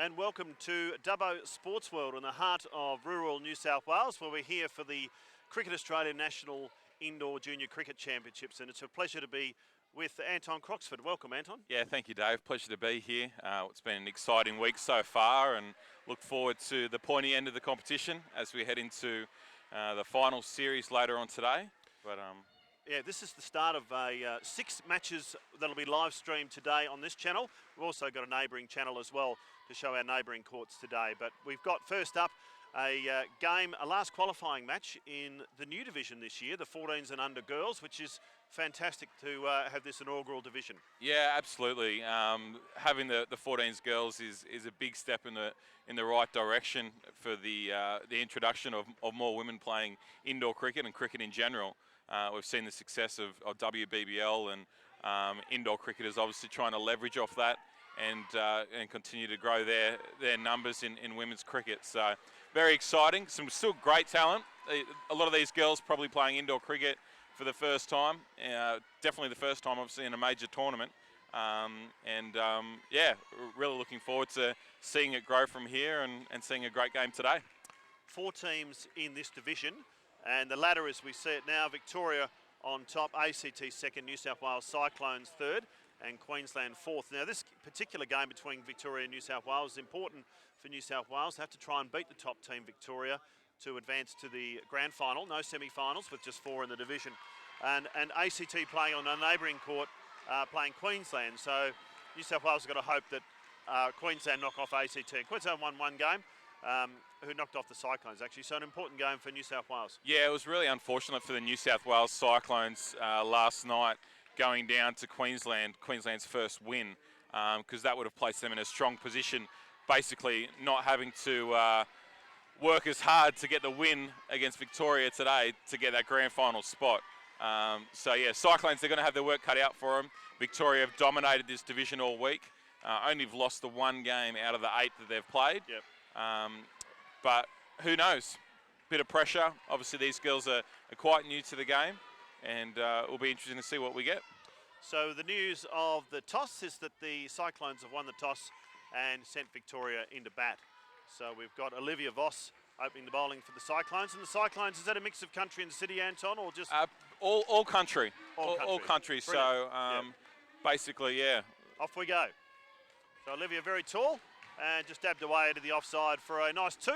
and welcome to Dubbo Sports World in the heart of rural New South Wales, where we're here for the Cricket Australia National Indoor Junior Cricket Championships, and it's a pleasure to be with Anton Croxford. Welcome, Anton. Yeah, thank you, Dave. Pleasure to be here. It's been an exciting week so far, and look forward to the pointy end of the competition as we head into the final series later on today. But yeah, this is the start of 6 matches that'll be live streamed today on this channel. We've also got a neighbouring channel as well to show our neighbouring courts today. But we've got first up a last qualifying match in the new division this year, the 14s and under girls, which is fantastic to have this inaugural division. yeah, absolutely. Having the 14s girls is a big step in the right direction for the introduction of more women playing indoor cricket and cricket in general. We've seen the success of WBBL, and indoor cricketers obviously trying to leverage off that and continue to grow their numbers in women's cricket. So very exciting. Some still great talent. A lot of these girls probably playing indoor cricket for the first time. Definitely the first time obviously in a major tournament. Yeah, really looking forward to seeing it grow from here and seeing a great game today. 4 teams in this division. And the ladder, as we see it now, Victoria on top, ACT second, New South Wales Cyclones third, and Queensland fourth. Now, this particular game between Victoria and New South Wales is important for New South Wales. They have to try and beat the top team, Victoria, to advance to the grand final. No semi-finals with just 4 in the division. And ACT playing on a neighbouring court, playing Queensland. So New South Wales have got to hope that Queensland knock off ACT. Queensland won 1 game. Who knocked off the Cyclones, actually. So an important game for New South Wales. Yeah, it was really unfortunate for the New South Wales Cyclones last night going down to Queensland's first win, because that would have placed them in a strong position, basically not having to work as hard to get the win against Victoria today to get that grand final spot. So yeah, Cyclones, they're going to have their work cut out for them. Victoria have dominated this division all week. Only have lost the 1 game out of the 8 that they've played. Yep. But who knows? Bit of pressure. Obviously, these girls are quite new to the game, and it will be interesting to see what we get. So the news of the toss is that the Cyclones have won the toss and sent Victoria into bat. So we've got Olivia Voss opening the bowling for the Cyclones. And the Cyclones, is that a mix of country and city, Anton, or just all country? All country. So basically, yeah. Off we go. So Olivia very tall. And just dabbed away into the offside for a nice 2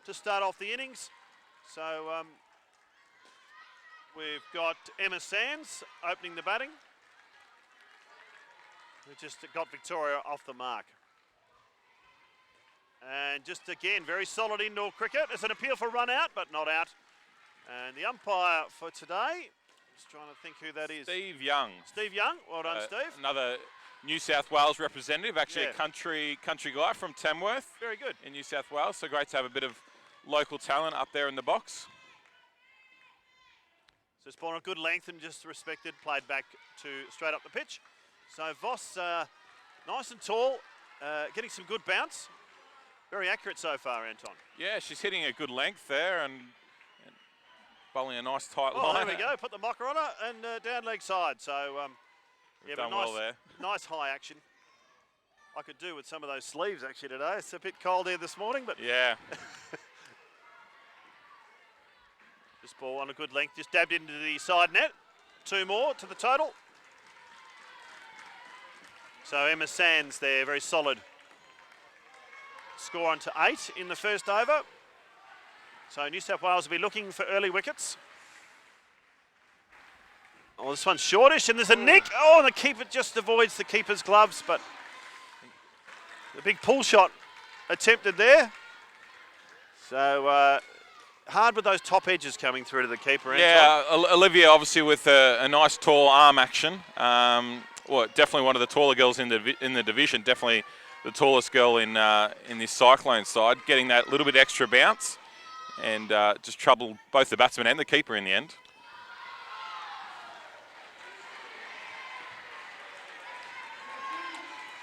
to start off the innings. So we've got Emma Sands opening the batting, who just got Victoria off the mark. And just again, very solid indoor cricket. There's an appeal for run out, but not out. And the umpire for today, just trying to think who that is. Steve Young. Steve Young, well done, Steve. Another New South Wales representative, actually Yeah. a country guy from Tamworth. Very good. In New South Wales, so great to have a bit of local talent up there in the box. So it's ball on a good length and just respected, played back to straight up the pitch. So Voss, nice and tall, getting some good bounce. Very accurate so far, Anton. Yeah, she's hitting a good length there and bowling a nice tight Oh, line. there we go. Put the mocker on her and down leg side. So yeah, done but nice, well there. Nice high action. I could do with some of those sleeves actually today. It's a bit cold here this morning, but Yeah. this ball on a good length, just dabbed into the side net. 2 more to the total. So Emma Sands there, very solid. Score on to 8 in the first over. So New South Wales will be looking for early wickets. Oh, this one's shortish, and there's a nick. Oh, and the keeper just avoids the keeper's gloves, but the big pull shot attempted there. So hard with those top edges coming through to the keeper. Yeah, Olivia obviously with a nice tall arm action. Well, definitely one of the taller girls in the division. Definitely the tallest girl in this Cyclone side, getting that little bit extra bounce, and just troubled both the batsman and the keeper in the end.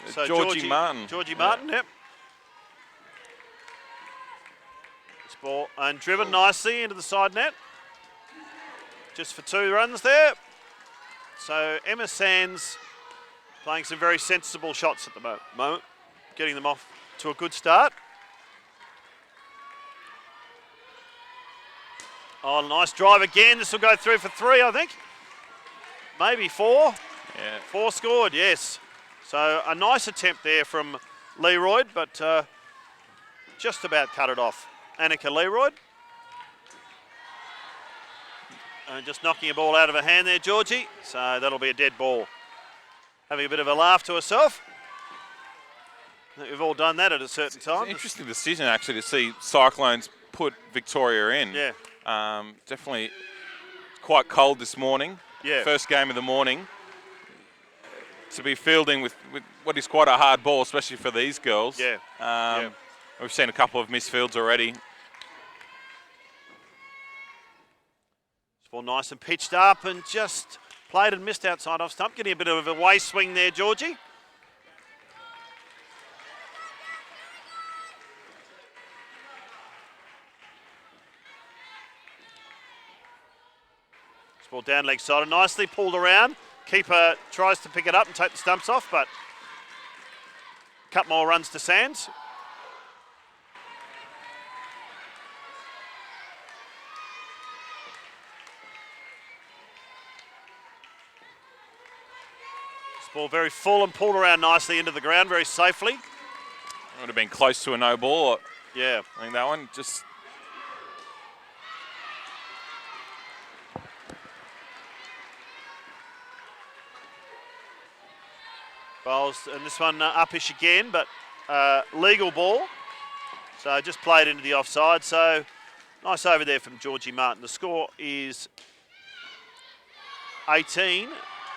So Georgie Martin. Georgie Martin, yep. This ball and driven nicely into the side net. Just for 2 runs there. So Emma Sands playing some very sensible shots at the moment. Getting them off to a good start. Oh, nice drive again. This will go through for 3, I think. Maybe 4. Yeah. 4 scored, yes. So a nice attempt there from Leroyd, but just about cut it off. Annika Leroyd. And just knocking a ball out of her hand there, Georgie. So that'll be a dead ball. Having a bit of a laugh to herself. I think we've all done that at a certain time. It's an interesting decision, actually, to see Cyclones put Victoria in. Yeah. Definitely quite cold this morning. Yeah. First game of the morning. To be fielding with what is quite a hard ball, especially for these girls. Yeah. We've seen a couple of missed fields already. Ball nice and pitched up and just played and missed outside off stump. Getting a bit of a way swing there, Georgie. This ball down leg side, nicely pulled around. Keeper tries to pick it up and take the stumps off, but a couple more runs to Sands. Ball very full and pulled around nicely into the ground very safely. Would have been close to a no ball. Yeah. I think that one just... Bowls, and this one uppish again, but legal ball. So just played into the offside. So nice over there from Georgie Martin. The score is 18.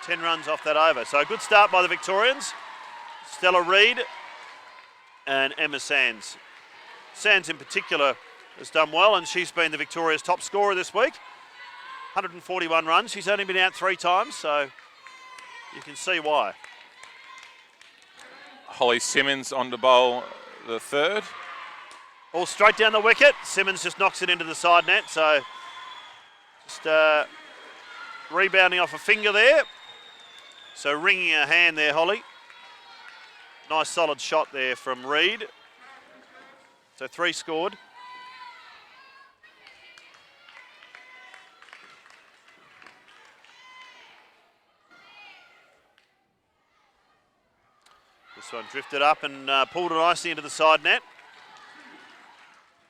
10 runs off that over. So a good start by the Victorians. Stella Reid and Emma Sands. Sands in particular has done well, and she's been the Victoria's top scorer this week. 141 runs. She's only been out 3 times, so you can see why. Holly Simmons on to bowl the 3rd. All straight down the wicket. Simmons just knocks it into the side net, so just rebounding off a finger there. So ringing her hand there, Holly. Nice solid shot there from Reid. So 3 scored. This one drifted up and pulled it nicely into the side net.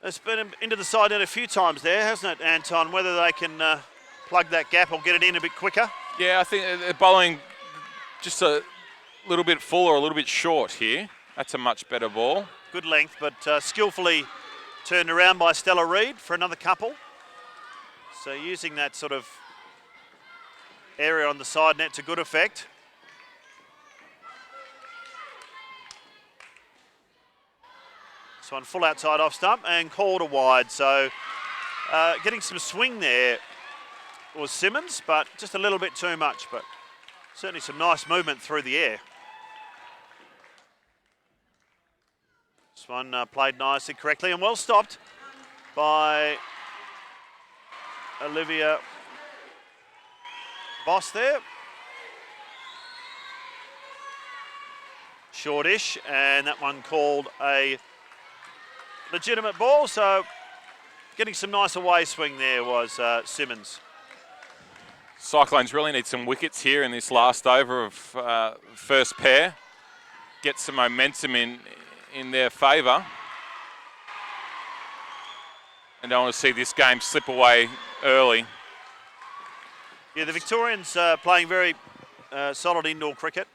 It's been into the side net a few times there, hasn't it, Anton? Whether they can plug that gap or get it in a bit quicker. Yeah, I think they're bowling just a little bit full or a little bit short here. That's a much better ball. Good length, but skillfully turned around by Stella Reid for another couple. So using that sort of area on the side net to good effect. This one full outside off stump and called a wide. So getting some swing there was Simmons, but just a little bit too much. But certainly some nice movement through the air. This one played nicely, correctly, and well stopped by Olivia Boss there. Shortish, and that one called a legitimate ball. So getting some nice away swing there was Simmons. Cyclones really need some wickets here in this last over of first pair. Get some momentum in their favour. And don't want to see this game slip away early. Yeah, the Victorians playing very solid indoor cricket.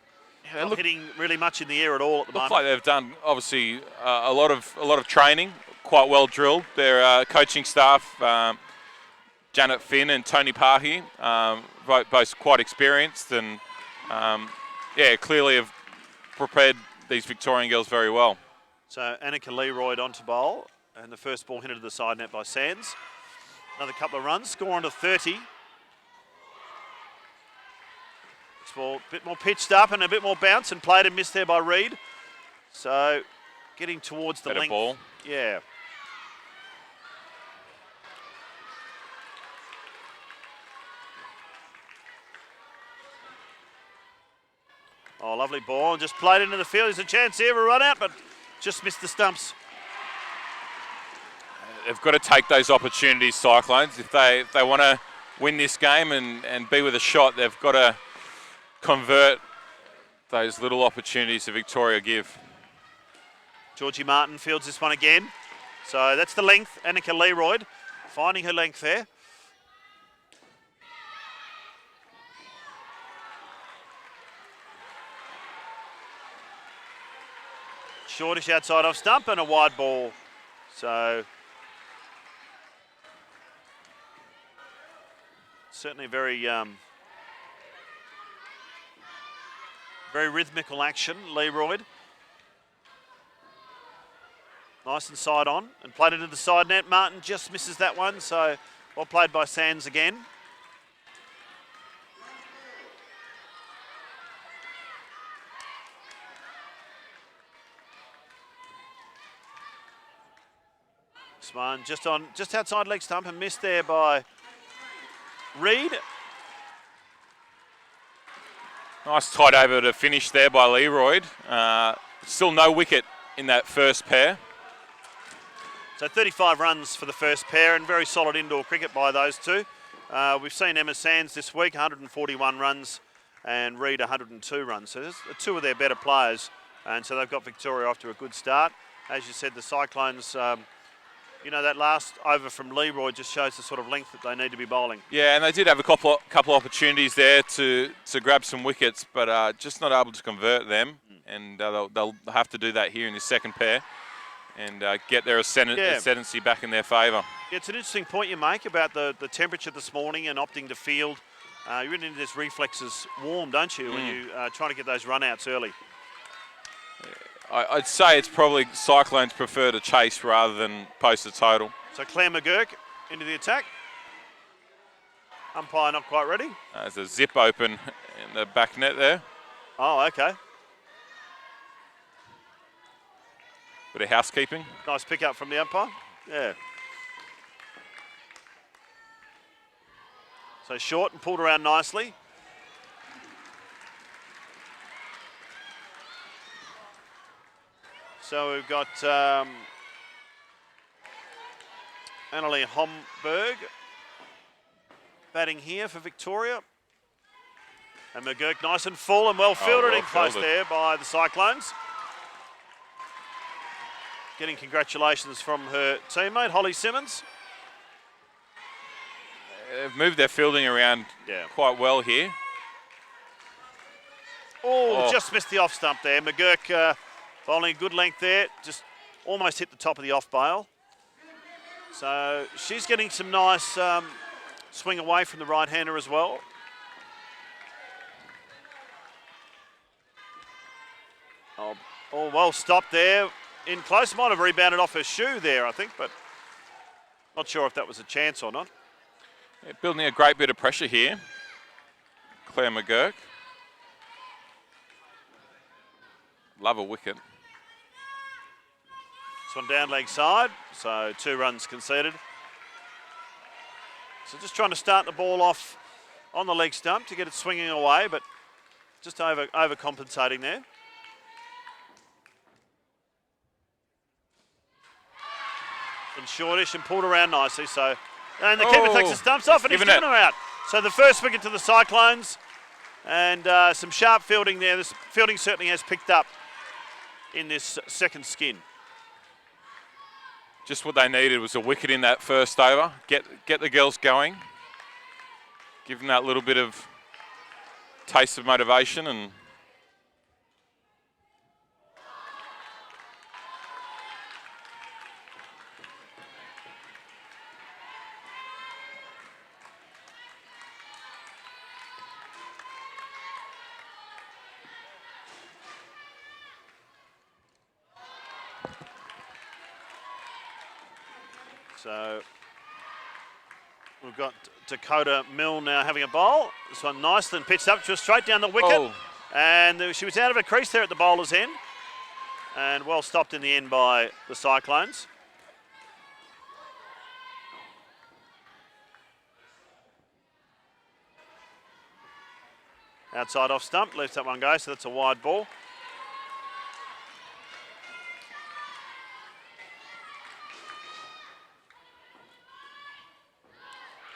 Yeah, Not hitting really much in the air at all at the moment. Looks like they've done obviously a lot of training, quite well drilled. Their coaching staff, Janet Finn and Tony Pahi, both quite experienced and clearly have prepared these Victorian girls very well. So Annika Leroyd onto bowl, and the first ball hinted to the side net by Sands. Another couple of runs, score on to 30. This ball a bit more pitched up and a bit more bounce, and played and missed there by Reid. So getting towards the Better length. ball. Yeah. Oh, lovely ball, and just played into the field. There's a chance here of a run out, but Just missed the stumps. They've got to take those opportunities, Cyclones. If they want to win this game and be with a shot, they've got to convert those little opportunities that Victoria give. Georgie Martin fields this one again. So that's the length. Annika Leroyd finding her length there. Shortish outside off stump and a wide ball. So certainly very very rhythmical action, Leroyd. Nice and side on and played it to the side net. Martin just misses that one, so well played by Sands again. This one just outside leg stump and missed there by Reed. Nice tight over to finish there by Leroyd. Still no wicket in that first pair. So 35 runs for the first pair and very solid indoor cricket by those two. We've seen Emma Sands this week, 141 runs, and Reed 102 runs. So there's two of their better players, and so they've got Victoria off to a good start. As you said, the Cyclones, you know, that last over from Leroy just shows the sort of length that they need to be bowling. Yeah, and they did have a couple opportunities there to grab some wickets, but just not able to convert them. And they'll have to do that here in this second pair and get their ascendancy back in their favour. Yeah, it's an interesting point you make about the temperature this morning and opting to field. You really need those reflexes warm, don't you, when you're trying to get those run-outs early. I'd say it's probably Cyclones prefer to chase rather than post a total. So Claire McGurk into the attack. Umpire not quite ready. There's a zip open in the back net there. Oh, okay. Bit of housekeeping. Nice pick up from the umpire. Yeah. So short and pulled around nicely. So we've got Annalie Homburg batting here for Victoria. And McGurk nice and full and well fielded in close there by the Cyclones. Getting congratulations from her teammate, Holly Simmons. They've moved their fielding around quite well here. Oh, just missed the off stump there. McGurk bowling a good length there, just almost hit the top of the off bail. So she's getting some nice swing away from the right-hander as well. Oh, well stopped there. In close, might have rebounded off her shoe there, I think, but not sure if that was a chance or not. Yeah, building a great bit of pressure here, Claire McGurk. Love a wicket. This one down leg side, so 2 runs conceded. So just trying to start the ball off on the leg stump to get it swinging away, but just overcompensating there. And shortish and pulled around nicely, so and the keeper takes the stumps off and he's given her out. So the first wicket to the Cyclones and some sharp fielding there. This fielding certainly has picked up in this second skin. Just what they needed was a wicket in that first over. Get the girls going. Give them that little bit of taste of motivation and so we've got Dakota Mill now having a bowl. This one nice and pitched up just straight down the wicket. And she was out of her crease there at the bowler's end. And well stopped in the end by the Cyclones. Outside off stump, lets that one go, so that's a wide ball.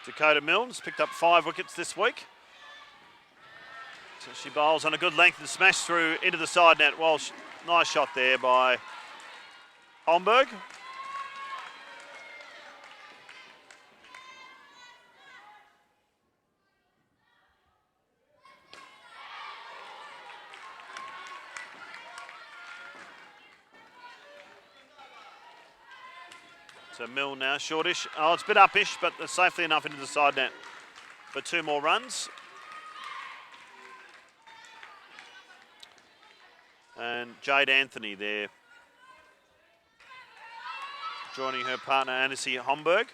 Dakota Milne's picked up 5 wickets this week. So she bowls on a good length and smash through into the side net. Well, nice shot there by Homburg. So Milne now, shortish. Oh, it's a bit upish, but safely enough into the side net for 2 more runs. And Jade Anthony there, joining her partner Annecy Homburg.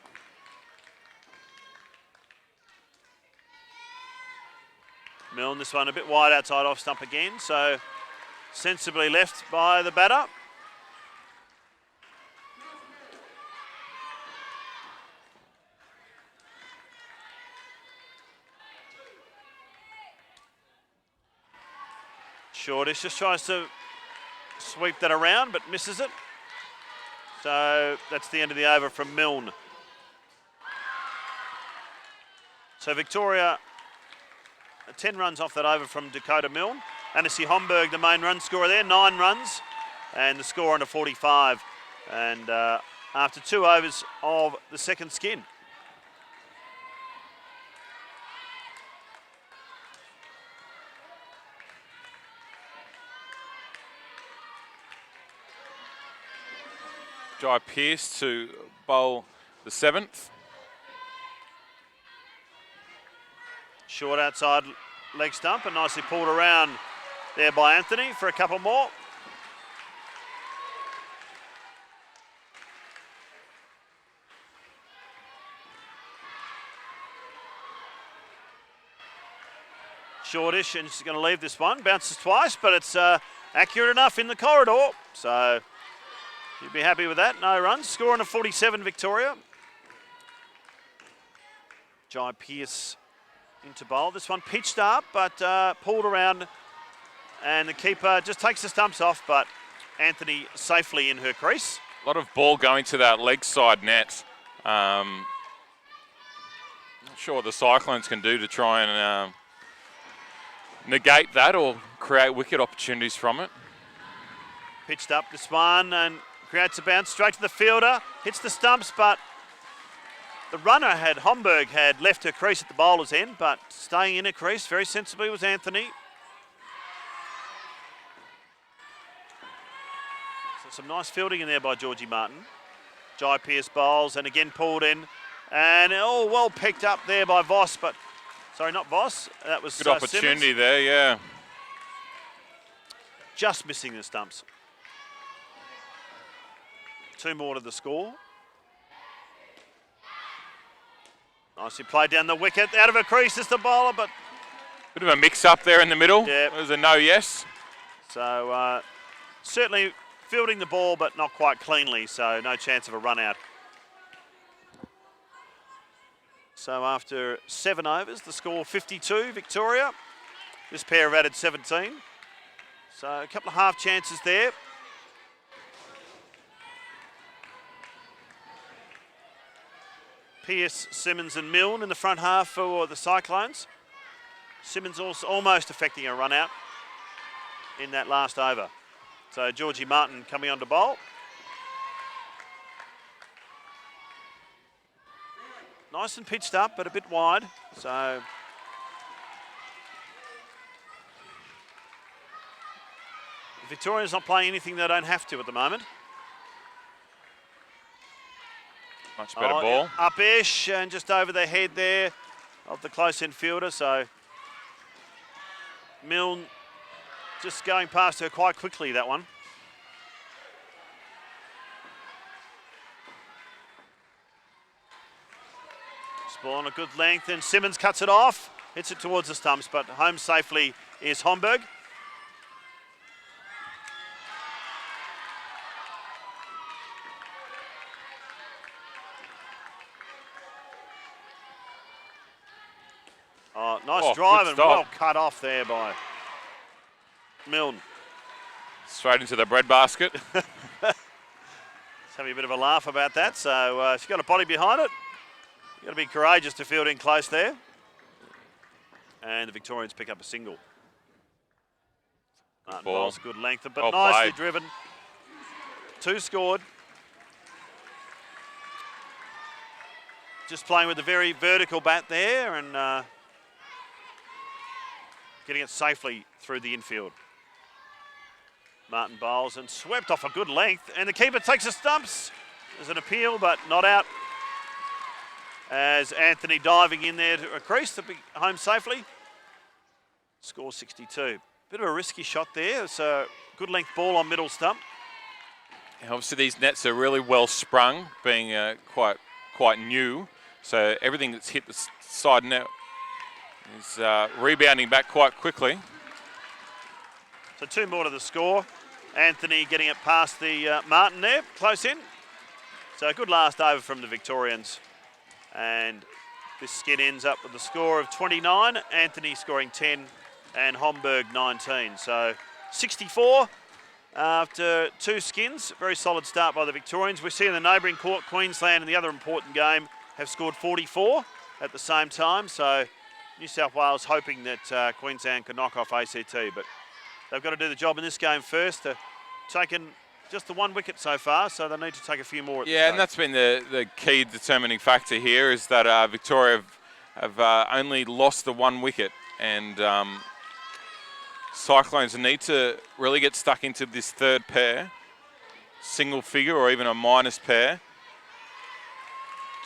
Milne, this one a bit wide outside off stump again, so sensibly left by the batter. Shortish just tries to sweep that around, but misses it. So that's the end of the over from Milne. So Victoria, 10 runs off that over from Dakota Milne. Annecy Homburg, the main run scorer there, 9 runs, and the score under 45. And after 2 overs of the second skin. Jai Pearce to bowl the 7th. Short outside leg stump and nicely pulled around there by Anthony for a couple more. Shortish, and she's going to leave this one. Bounces twice, but it's accurate enough in the corridor. So you'd be happy with that. No runs. Score on a 47, Victoria. Jai Pearce into bowl. This one pitched up, but pulled around. And the keeper just takes the stumps off, but Anthony safely in her crease. A lot of ball going to that leg side net. Not sure what the Cyclones can do to try and negate that or create wicket opportunities from it. Pitched up this one and creates a bounce straight to the fielder. Hits the stumps, but the runner Homburg had left her crease at the bowler's end, but staying in her crease very sensibly was Anthony. So some nice fielding in there by Georgie Martin. Jai Pearce bowls and again pulled in. And well picked up there by Voss, but sorry, not Voss. That was good opportunity Simmons. there, yeah. Just missing the stumps. 2 more to the score. Nicely played down the wicket. Out of her crease is the bowler, but Bit of a mix-up there in the middle. Yeah. It was a no-yes. so certainly fielding the ball, but not quite cleanly, so no chance of a run out. So after 7 overs, the score 52, Victoria. This pair have added 17. So a couple of half chances there. Pearce, Simmons and Milne in the front half for the Cyclones. Simmons also almost affecting a run out in that last over. So Georgie Martin coming on to bowl. Nice and pitched up, but a bit wide. So Victoria's not playing anything they don't have to at the moment. Much better ball. Yeah, up-ish and just over the head there of the close-in fielder. So Milne just going past her quite quickly, that one. Ball on a good length and Simmons cuts it off. Hits it towards the stumps, but home safely is Homburg. Oh, nice drive and well cut off there by Milne. Straight into the breadbasket. Just having a bit of a laugh about that. So she's got a body behind it. You've got to be courageous to field in close there. And the Victorians pick up a single. Martin Bowles, good length, but well nicely played. driven. 2 scored. Just playing with a very vertical bat there and getting it safely through the infield. Martin Bowles and swept off a good length, and the keeper takes the stumps. There's an appeal, but not out. As Anthony diving in there to a crease to be home safely. Score 62. Bit of a risky shot there. It's a good length ball on middle stump. And obviously these nets are really well sprung, being quite new. So everything that's hit the side net is rebounding back quite quickly. So 2 more to the score. Anthony getting it past the Martin there, close in. So a good last over from the Victorians. And this skid ends up with a score of 29. Anthony scoring 10 and Homburg 19. So 64 after 2 skins. Very solid start by the Victorians. We see in the neighbouring court, Queensland, in the other important game, have scored 44 at the same time. So New South Wales hoping that Queensland can knock off ACT. But they've got to do the job in this game first. Taken just the 1 wicket so far, so they need to take a few more. Yeah, and that's been the key determining factor here is that Victoria have only lost the 1 wicket, and Cyclones need to really get stuck into this 3rd pair, single figure or even a minus pair,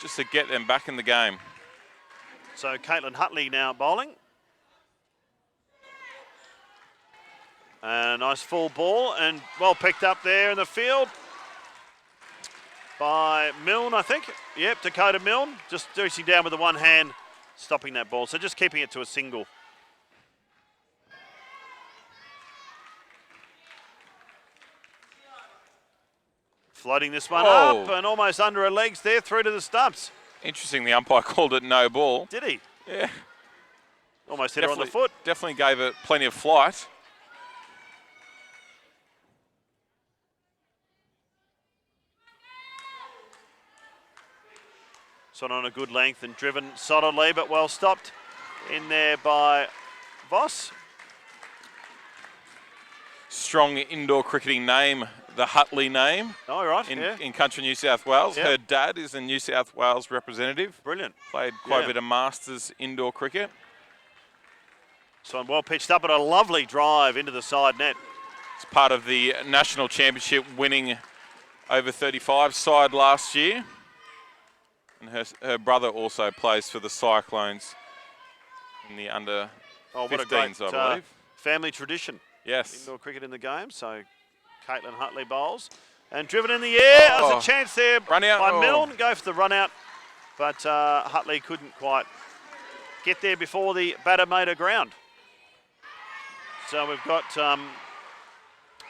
just to get them back in the game. So Caitlin Hutley now bowling. And a nice full ball and well picked up there in the field by Milne, I think. Yep, Dakota Milne, just dosing down with the one hand, stopping that ball. So just keeping it to a single. Floating this one up and almost under her legs there, through to the stumps. Interesting, the umpire called it no ball. Did he? Yeah. Almost hit her on the foot. Definitely gave it plenty of flight. It's on a good length and driven solidly, but well stopped in there by Voss. Strong indoor cricketing name, the Hutley name. Oh, right, in country New South Wales. Yep. Her dad is a New South Wales representative. Brilliant. Played quite a bit of Masters indoor cricket. So well pitched up, but a lovely drive into the side net. It's part of the National Championship winning over 35 side last year. And her brother also plays for the Cyclones in the under 15s, I believe. Family tradition. Yes. Indoor cricket in the game. So Caitlin Hutley bowls. And driven in the air. There's a chance there by Milne. Go for the run out. But Hutley couldn't quite get there before the batter made her ground. So we've got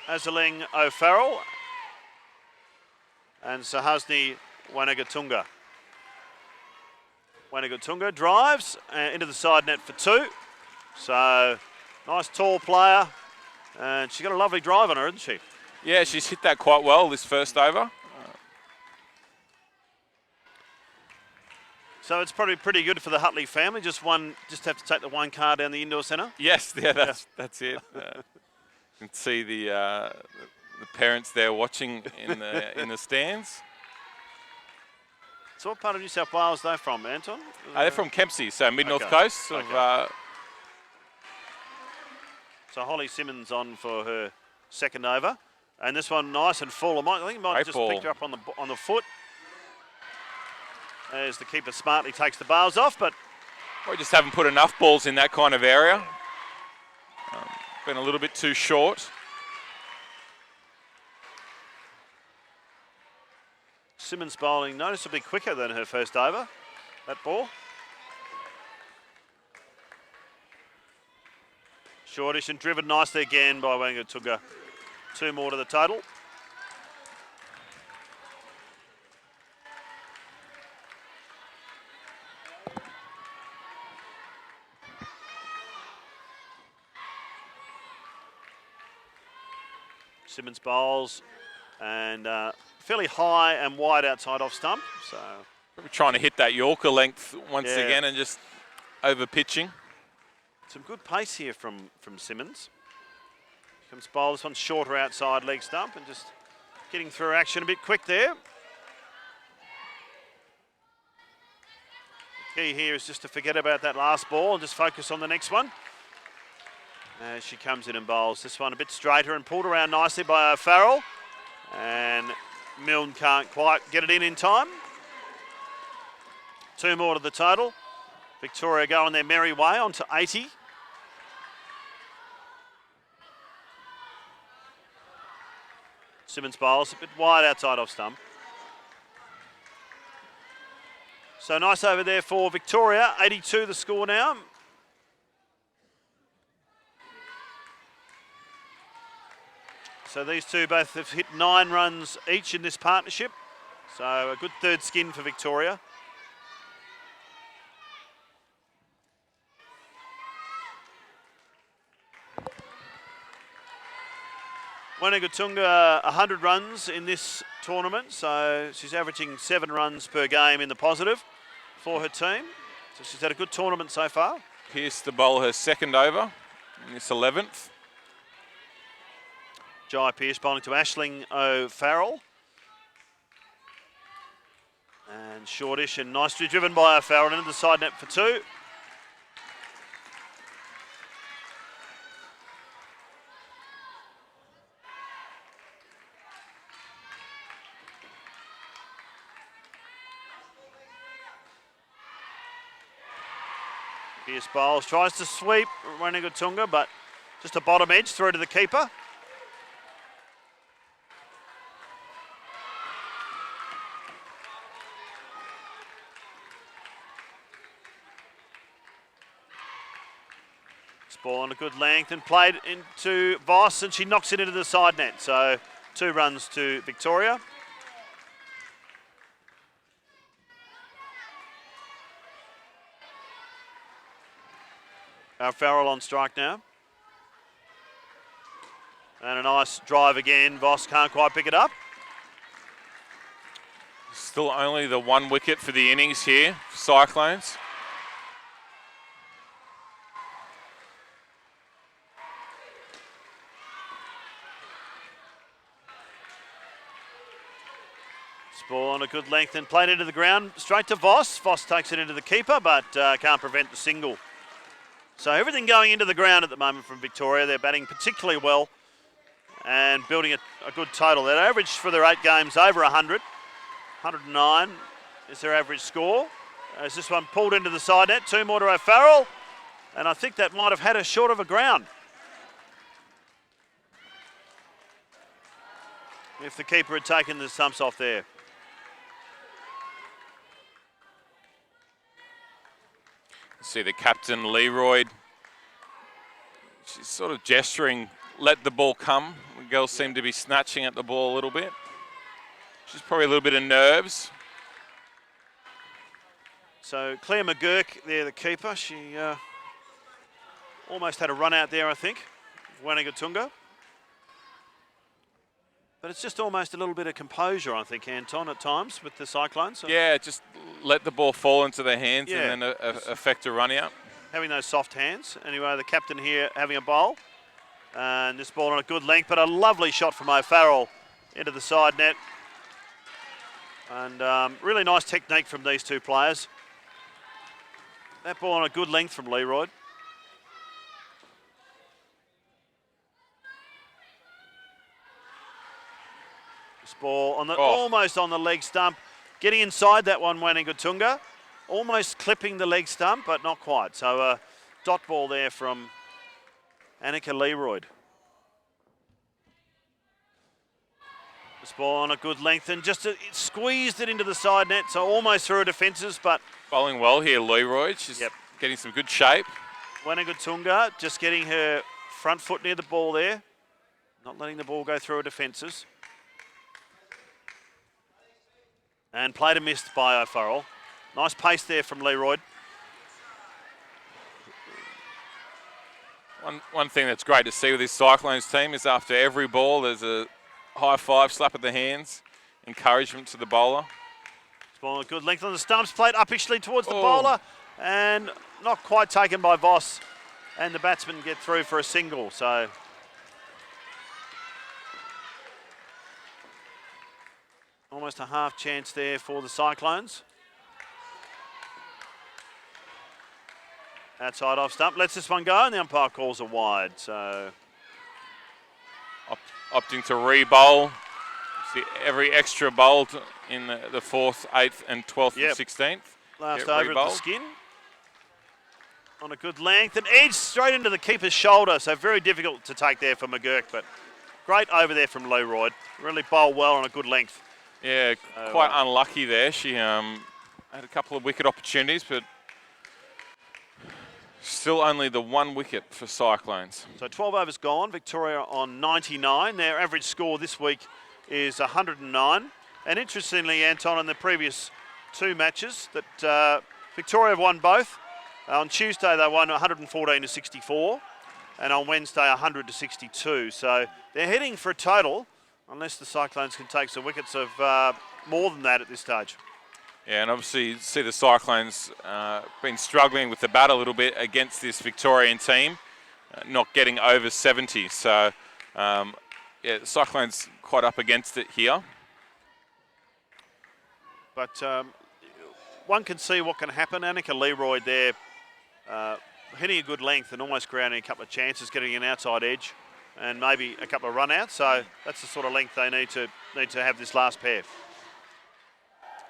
Azaling O'Farrell and Sahasni Wanagatunga. Wanagatunga drives into the side net for 2. So nice tall player. And she's got a lovely drive on her, isn't she? Yeah, she's hit that quite well this first over. So it's probably pretty good for the Hutley family. Just have to take the 1 car down the indoor centre. Yes, yeah, that's it. You can see the parents there watching in the stands. So what part of New South Wales are they from, Anton? They're from Kempsey, so mid-north coast. So Holly Simmons on for her 2nd over. And this one nice and full. I think he might have just picked her up on the foot. As the keeper smartly takes the bars off, but we just haven't put enough balls in that kind of area. Been a little bit too short. Simmons bowling noticeably quicker than her first over, that ball. Shortish and driven nicely again by Wanagatunga. 2 more to the total. Simmons bowls and fairly high and wide outside off stump. So Trying to hit that Yorker length once Yeah. again and just over pitching. Some good pace here from Simmons. Comes bowl. This one's shorter outside leg stump and just getting through action a bit quick there. The key here is just to forget about that last ball and just focus on the next one. As she comes in and bowls. This one a bit straighter and pulled around nicely by O'Farrell. And Milne can't quite get it in time. 2 more to the total. Victoria go on their merry way on to 80. Simmons bowls a bit wide outside off stump. So nice over there for Victoria. 82 the score now. So these two both have hit 9 runs each in this partnership. So a good third skin for Victoria. Wanagatunga 100 runs in this tournament, so she's averaging 7 runs per game in the positive for her team. So she's had a good tournament so far. Pearce to bowl her second over in this 11th. Jai Pearce bowling to Aisling O'Farrell. And shortish and nicely driven by O'Farrell into the side net for 2. Pearce bowls, tries to sweep Wanagatunga, but just a bottom edge through to the keeper. This ball on a good length and played into Voss, and she knocks it into the side net. So 2 runs to Victoria. Farrell on strike now. And a nice drive again. Voss can't quite pick it up. Still only the 1 wicket for the innings here, Cyclones. This ball on a good length and played into the ground, straight to Voss. Voss takes it into the keeper, but can't prevent the single. So everything going into the ground at the moment from Victoria. They're batting particularly well and building a good total. Their average for their 8 games over 100. 109 is their average score. As this one pulled into the side net, 2 more to O'Farrell. And I think that might have had her short of a ground. If the keeper had taken the stumps off there. See the captain, Leroy. She's sort of gesturing, let the ball come. The girls seem to be snatching at the ball a little bit. She's probably a little bit of nerves. So Claire McGurk there, the keeper. She almost had a run out there, I think, Wanagatunga. But it's just almost a little bit of composure, I think, Anton, at times with the Cyclones. So yeah, just let the ball fall into their hands Yeah. and then affect a run out. having those soft hands. Anyway, the captain here having a bowl. And this ball on a good length, but a lovely shot from O'Farrell into the side net. And really nice technique from these two players. That ball on a good length from Leroy. This ball on the almost on the leg stump. Getting inside that one, Wanagatunga. Almost clipping the leg stump, but not quite. So a dot ball there from Annika Leroy. This ball on a good length and just it squeezed it into the side net, so almost through defences, but... Bowling well here, Leroy. She's getting some good shape. Wanagatunga just getting her front foot near the ball there. Not letting the ball go through her defences. And played and missed by O'Farrell. Nice pace there from Leroy. One thing that's great to see with this Cyclones team is after every ball there's a high five, slap of the hands, encouragement to the bowler. Ball a good length on the stumps, played uppishly towards the bowler, and not quite taken by Voss. And the batsmen get through for a single, so almost a half chance there for the Cyclones. Outside off stump, lets this one go, and the umpire calls a wide. So opting to re-bowl. See every extra bowl in the 4th, 8th, and 12th and 16th. Last over at the skin. On a good length, and edge straight into the keeper's shoulder. So very difficult to take there for McGurk, but great over there from Leroy. Really bowled well on a good length. Yeah, quite unlucky there. She had a couple of wicket opportunities, but still only the 1 wicket for Cyclones. So 12 overs gone, Victoria on 99. Their average score this week is 109. And interestingly, Anton, in the previous 2 matches that Victoria have won both. On Tuesday they won 114 to 64, and on Wednesday 100 to 62. So they're heading for a total, unless the Cyclones can take some wickets, of more than that at this stage. Yeah, and obviously you see the Cyclones been struggling with the bat a little bit against this Victorian team, not getting over 70. So, yeah, the Cyclones quite up against it here. But one can see what can happen. Annika Leroy there hitting a good length and almost creating a couple of chances, getting an outside edge and maybe a couple of run-outs. So that's the sort of length they need to have this last pair.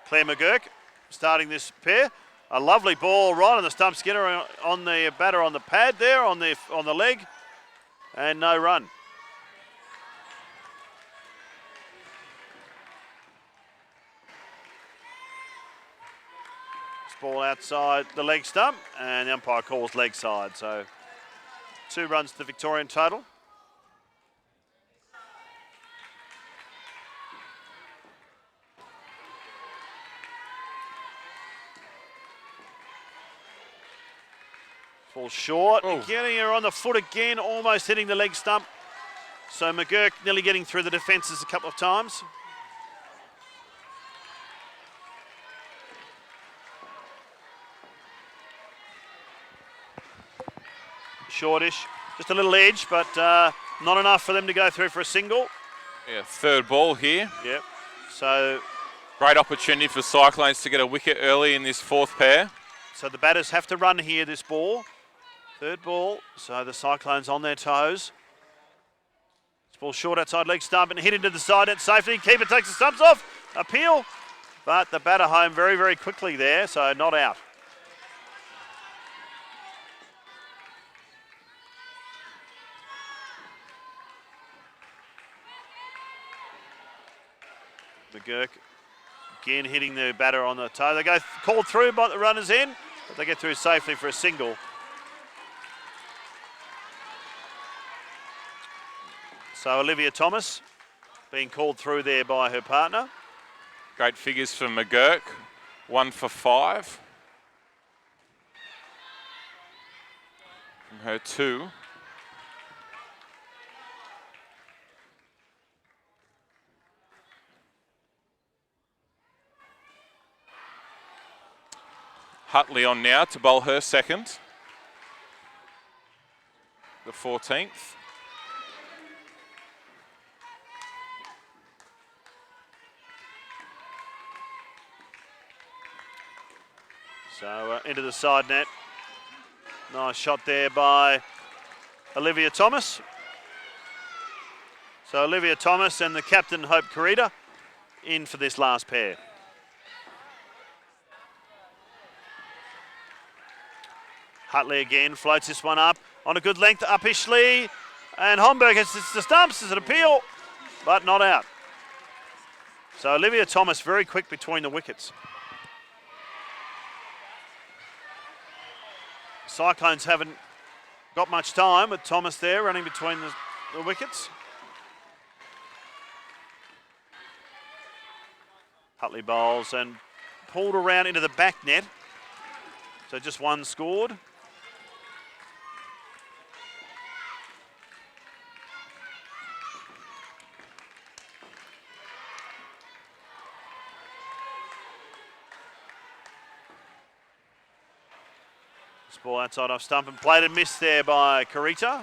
Claire McGurk starting this pair. A lovely ball right on the stump, Skinner on the batter on the pad there, on the leg, and no run. This ball outside the leg stump, and the umpire calls leg side. So 2 runs to the Victorian total. Fall short, getting her on the foot again, almost hitting the leg stump. So McGurk nearly getting through the defences a couple of times. Shortish, just a little edge, but not enough for them to go through for a single. Yeah, 3rd ball here. Yep, so great opportunity for Cyclones to get a wicket early in this 4th pair. So the batters have to run here this ball. 3rd ball, so the Cyclones on their toes. This ball short outside leg stump and hit into the side net safely. Keeper takes the stumps off, appeal, but the batter home very, very quickly there, so not out. McGurk again hitting the batter on the toe. They go called through by the runners in, but they get through safely for a single. So Olivia Thomas being called through there by her partner. Great figures for McGurk, 1 for 5. From her 2. Hutley on now to bowl her 2nd. The 14th. So into the side net. Nice shot there by Olivia Thomas. So Olivia Thomas and the captain, Hope Carita, in for this last pair. Hutley again floats this one up on a good length, uppishly, and Homburg hits the stumps as an appeal, but not out. So Olivia Thomas very quick between the wickets. Cyclones haven't got much time with Thomas there running between the wickets. Hutley bowls and pulled around into the back net. So just 1 scored. This ball outside off stump and played and missed there by Carita.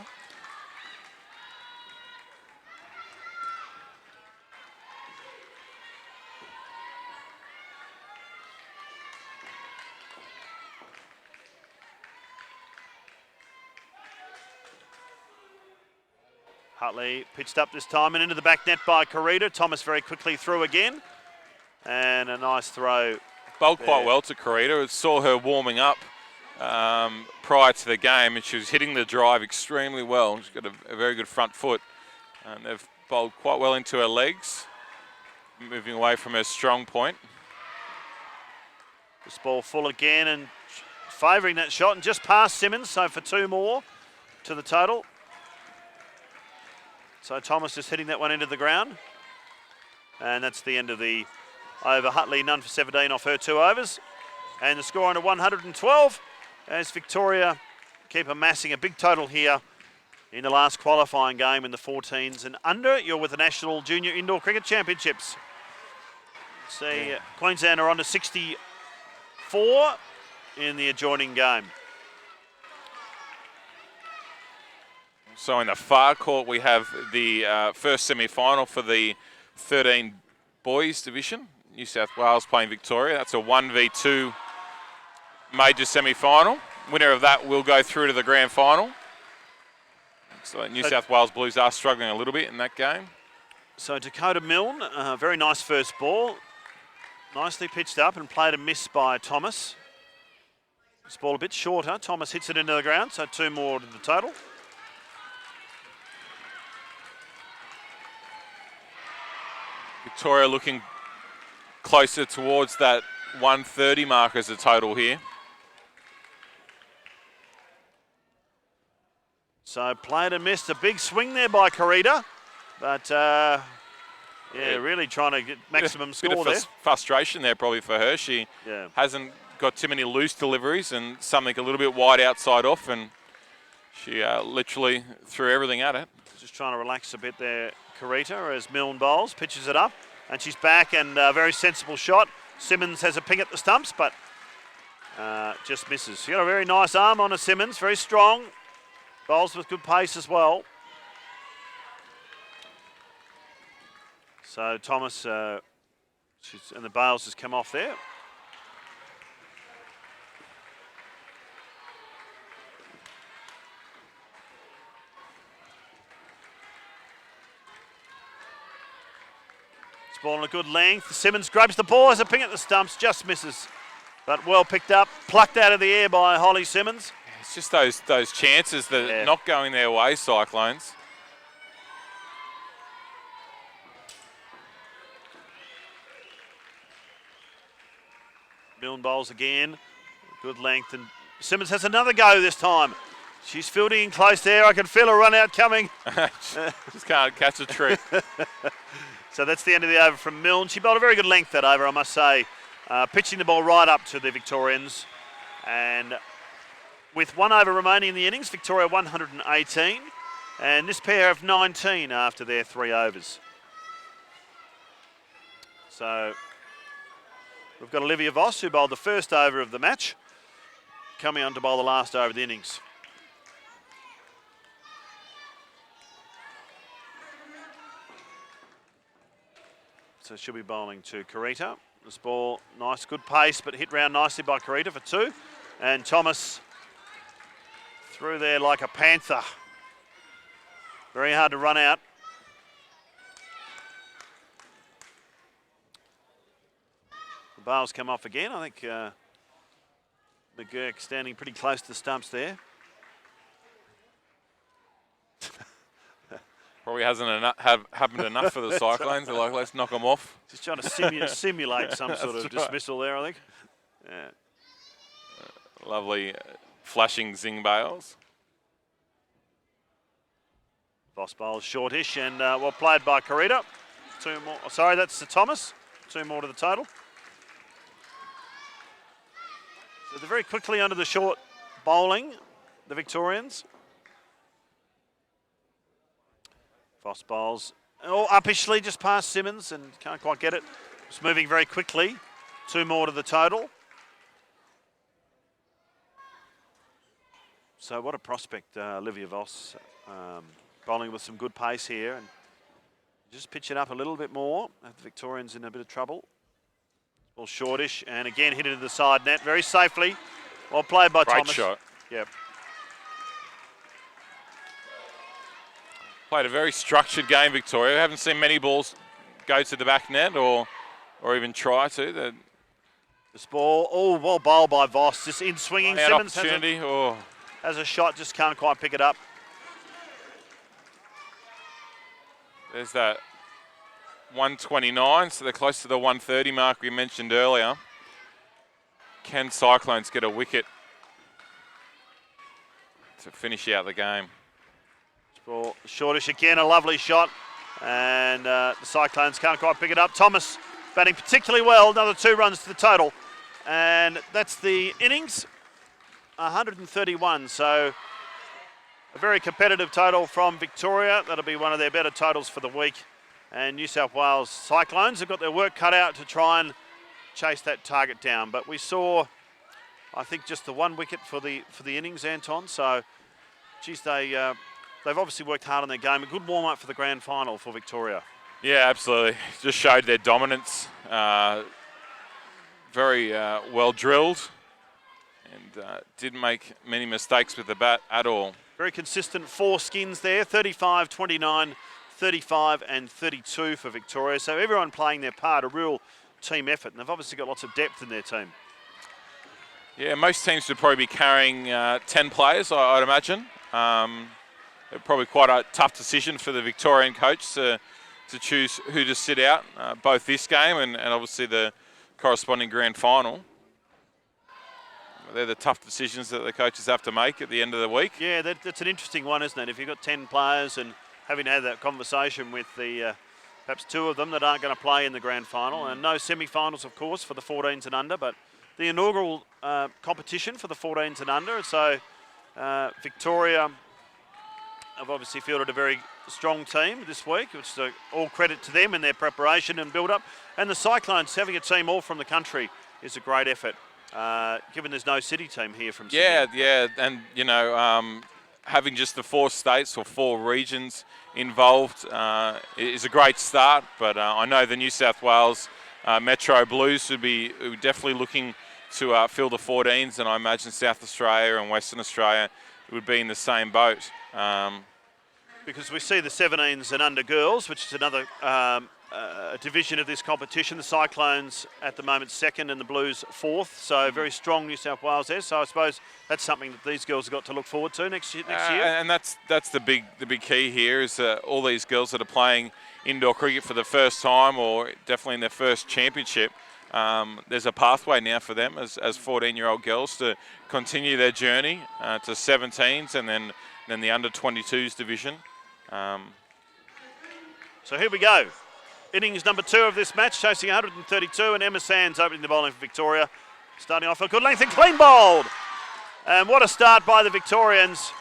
Hutley pitched up this time and into the back net by Carita. Thomas very quickly through again. And a nice throw. Bowled quite well to Carita. Saw her warming up prior to the game, and she was hitting the drive extremely well. She's got a very good front foot. And they've bowled quite well into her legs, moving away from her strong point. This ball full again and favouring that shot and just past Simmons, so for 2 more to the total. So Thomas just hitting that one into the ground. And that's the end of the over. Hutley none for 17 off her 2 overs. And the score under 112 as Victoria keep amassing a big total here in the last qualifying game in the 14s and under. You're with the National Junior Indoor Cricket Championships. See, Queensland are on to 64 in the adjoining game. So in the far court, we have the first semi-final for the 13 boys division. New South Wales playing Victoria. That's a 1v2 major semi-final. Winner of that will go through to the grand final. So New South Wales Blues are struggling a little bit in that game. So Dakota Milne, very nice first ball. Nicely pitched up and played a miss by Thomas. This ball a bit shorter. Thomas hits it into the ground, so 2 more to the total. Victoria looking closer towards that 130 mark as a total here. So played and missed. A big swing there by Carita. But, really trying to get maximum score there. Frustration there probably for her. She hasn't got too many loose deliveries and something a little bit wide outside off, and she literally threw everything at it. Just trying to relax a bit there, Carita, as Milne bowls, pitches it up, and she's back, and a very sensible shot. Simmons has a ping at the stumps, but just misses. She got a very nice arm on a Simmons, very strong. Bowls with good pace as well. So Thomas, and the bails has come off there. It's ball on a good length. Simmons grabs the ball, has a ping at the stumps, just misses. But well picked up, plucked out of the air by Holly Simmons. It's just those chances that are not going their way, Cyclones. Milne bowls again, good length, and Simmons has another go this time. She's fielding in close there. I can feel a run out coming. Just can't catch a trick. So that's the end of the over from Milne. She bowled a very good length that over, I must say. Pitching the ball right up to the Victorians. And with 1 over remaining in the innings, Victoria 118. And this pair have 19 after their 3 overs. So we've got Olivia Voss, who bowled the first over of the match, coming on to bowl the last over of the innings. So she'll be bowling to Carita. This ball, nice, good pace, but hit round nicely by Carita for 2. And Thomas through there like a panther. Very hard to run out. The bails come off again. I think McGurk standing pretty close to the stumps there. Probably hasn't happened enough for the Cyclones. They're like, let's knock them off. Just trying to simulate some sort of dismissal there, I think. Yeah. Lovely flashing zing bails. Voss bowls shortish and well played by Carita. 2 more. Sorry, that's Sir Thomas. 2 more to the total. So they're very quickly under the short bowling, the Victorians. Voss bowls. Oh, uppishly just past Simmons and can't quite get it. It's moving very quickly. 2 more to the total. So what a prospect, Olivia Voss, bowling with some good pace here. And just pitch it up a little bit more. The Victorians in a bit of trouble. Ball shortish, and again hit into the side net very safely. Well played by Thomas. Great shot. Yep. Played a very structured game, Victoria. We haven't seen many balls go to the back net or even try to. This ball, well bowled by Voss. Just in swinging. Simmons opportunity. has a shot, just can't quite pick it up. There's that 129, so they're close to the 130 mark we mentioned earlier. Can Cyclones get a wicket to finish out the game? Ball shortish again, a lovely shot. And the Cyclones can't quite pick it up. Thomas batting particularly well, another 2 runs to the total. And that's the innings, 131. So a very competitive total from Victoria. That'll be one of their better totals for the week. And New South Wales Cyclones have got their work cut out to try and chase that target down. But we saw, I think, just the 1 wicket for the innings, Anton. So, geez, they've obviously worked hard on their game. A good warm-up for the grand final for Victoria. Yeah, absolutely. Just showed their dominance. Very well drilled and didn't make many mistakes with the bat at all. Very consistent 4 skins there, 35, 29, 35 and 32 for Victoria. So everyone playing their part, a real team effort. And they've obviously got lots of depth in their team. Yeah, most teams would probably be carrying 10 players, I'd imagine. Probably quite a tough decision for the Victorian coach to choose who to sit out, both this game and obviously the corresponding grand final. They're the tough decisions that the coaches have to make at the end of the week. Yeah, that's an interesting one, isn't it? If you've got 10 players and having to have that conversation with the perhaps 2 of them that aren't going to play in the grand final. And no semi-finals, of course, for the 14s and under, but the inaugural competition for the 14s and under. So Victoria have obviously fielded a very strong team this week, which is all credit to them in their preparation and build-up. And the Cyclones, having a team all from the country, is a great effort, given there's no city team here from Sydney. Yeah, and, you know, having just the 4 states or 4 regions involved is a great start, but I know the New South Wales Metro Blues would be definitely looking to fill the 14s, and I imagine South Australia and Western Australia would be in the same boat. Because we see the 17s and under girls, which is another division of this competition. The Cyclones at the moment 2nd and the Blues 4th. So very strong New South Wales there. So I suppose that's something that these girls have got to look forward to next year. And that's the big key here is all these girls that are playing indoor cricket for the first time or definitely in their first championship. There's a pathway now for them as 14-year-old girls to continue their journey to 17s and then the under-22s division. So here we go. Innings number 2 of this match, chasing 132, and Emma Sands opening the bowling for Victoria. Starting off a good length and clean bowled. And what a start by the Victorians.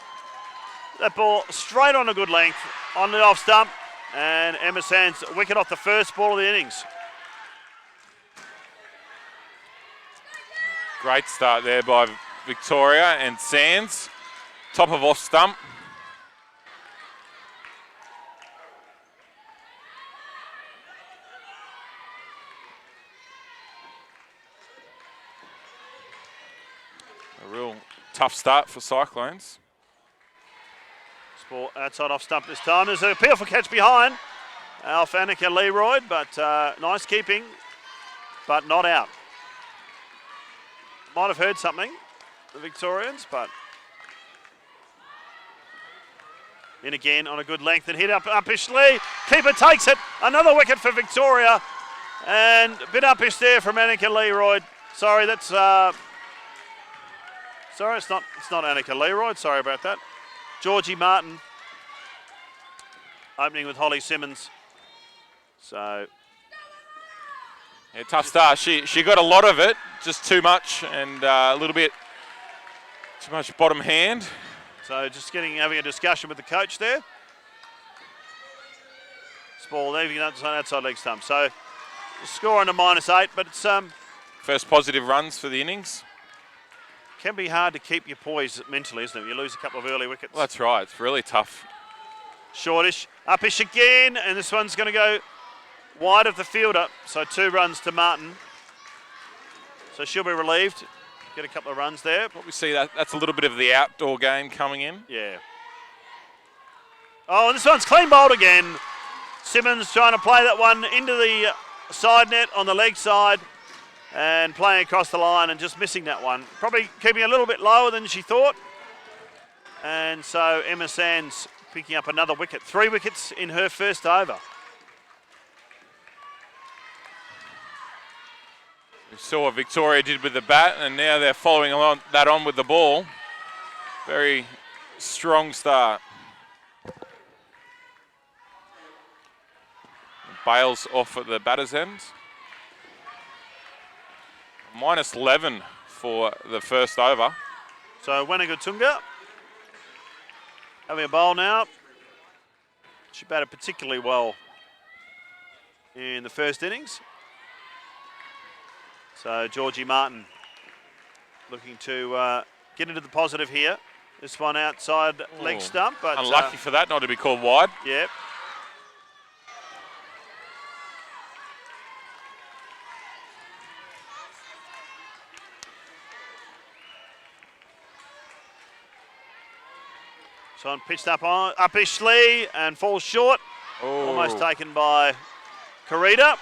That ball straight on a good length, on the off stump, and Emma Sands wicket off the first ball of the innings. Great start there by Victoria and Sands. Top of off stump. A real tough start for Cyclones. Ball outside off stump this time. There's a beautiful catch behind off Annika Leroyd, but nice keeping, but not out. Might have heard something, the Victorians, but in again on a good length and hit uppishly. Keeper takes it. Another wicket for Victoria, and a bit uppish there from Annika Leroyd. Sorry, that's sorry, it's not Annika Leroyd. Sorry about that. Georgie Martin opening with Holly Simmons. So yeah, tough start. She got a lot of it, just too much, and a little bit too much bottom hand. So just having a discussion with the coach there. This ball leaving outside leg stump. So the score under -8, but it's first positive runs for the innings. Can be hard to keep your poise mentally, isn't it? You lose a couple of early wickets. Well, that's right. It's really tough. Shortish, upish again, and this one's going to go wide of the fielder. So 2 runs to Martin. So she'll be relieved. Get a couple of runs there. Probably see that. That's a little bit of the outdoor game coming in. Yeah. Oh, and this one's clean bowled again. Simmons trying to play that one into the side net on the leg side and playing across the line and just missing that one. Probably keeping a little bit lower than she thought. And so Emma Sands picking up another wicket. 3 wickets in her first over. We saw what Victoria did with the bat, and now they're following that on with the ball. Very strong start. Bales off at the batter's end. Minus 11 for the first over. So Wanagatunga having a bowl now. She batted particularly well in the first innings. So Georgie Martin looking to get into the positive here. This one outside leg stump. But unlucky for that not to be called wide. Yep. So on pitched uppishly and falls short. Oh. Almost taken by Karita,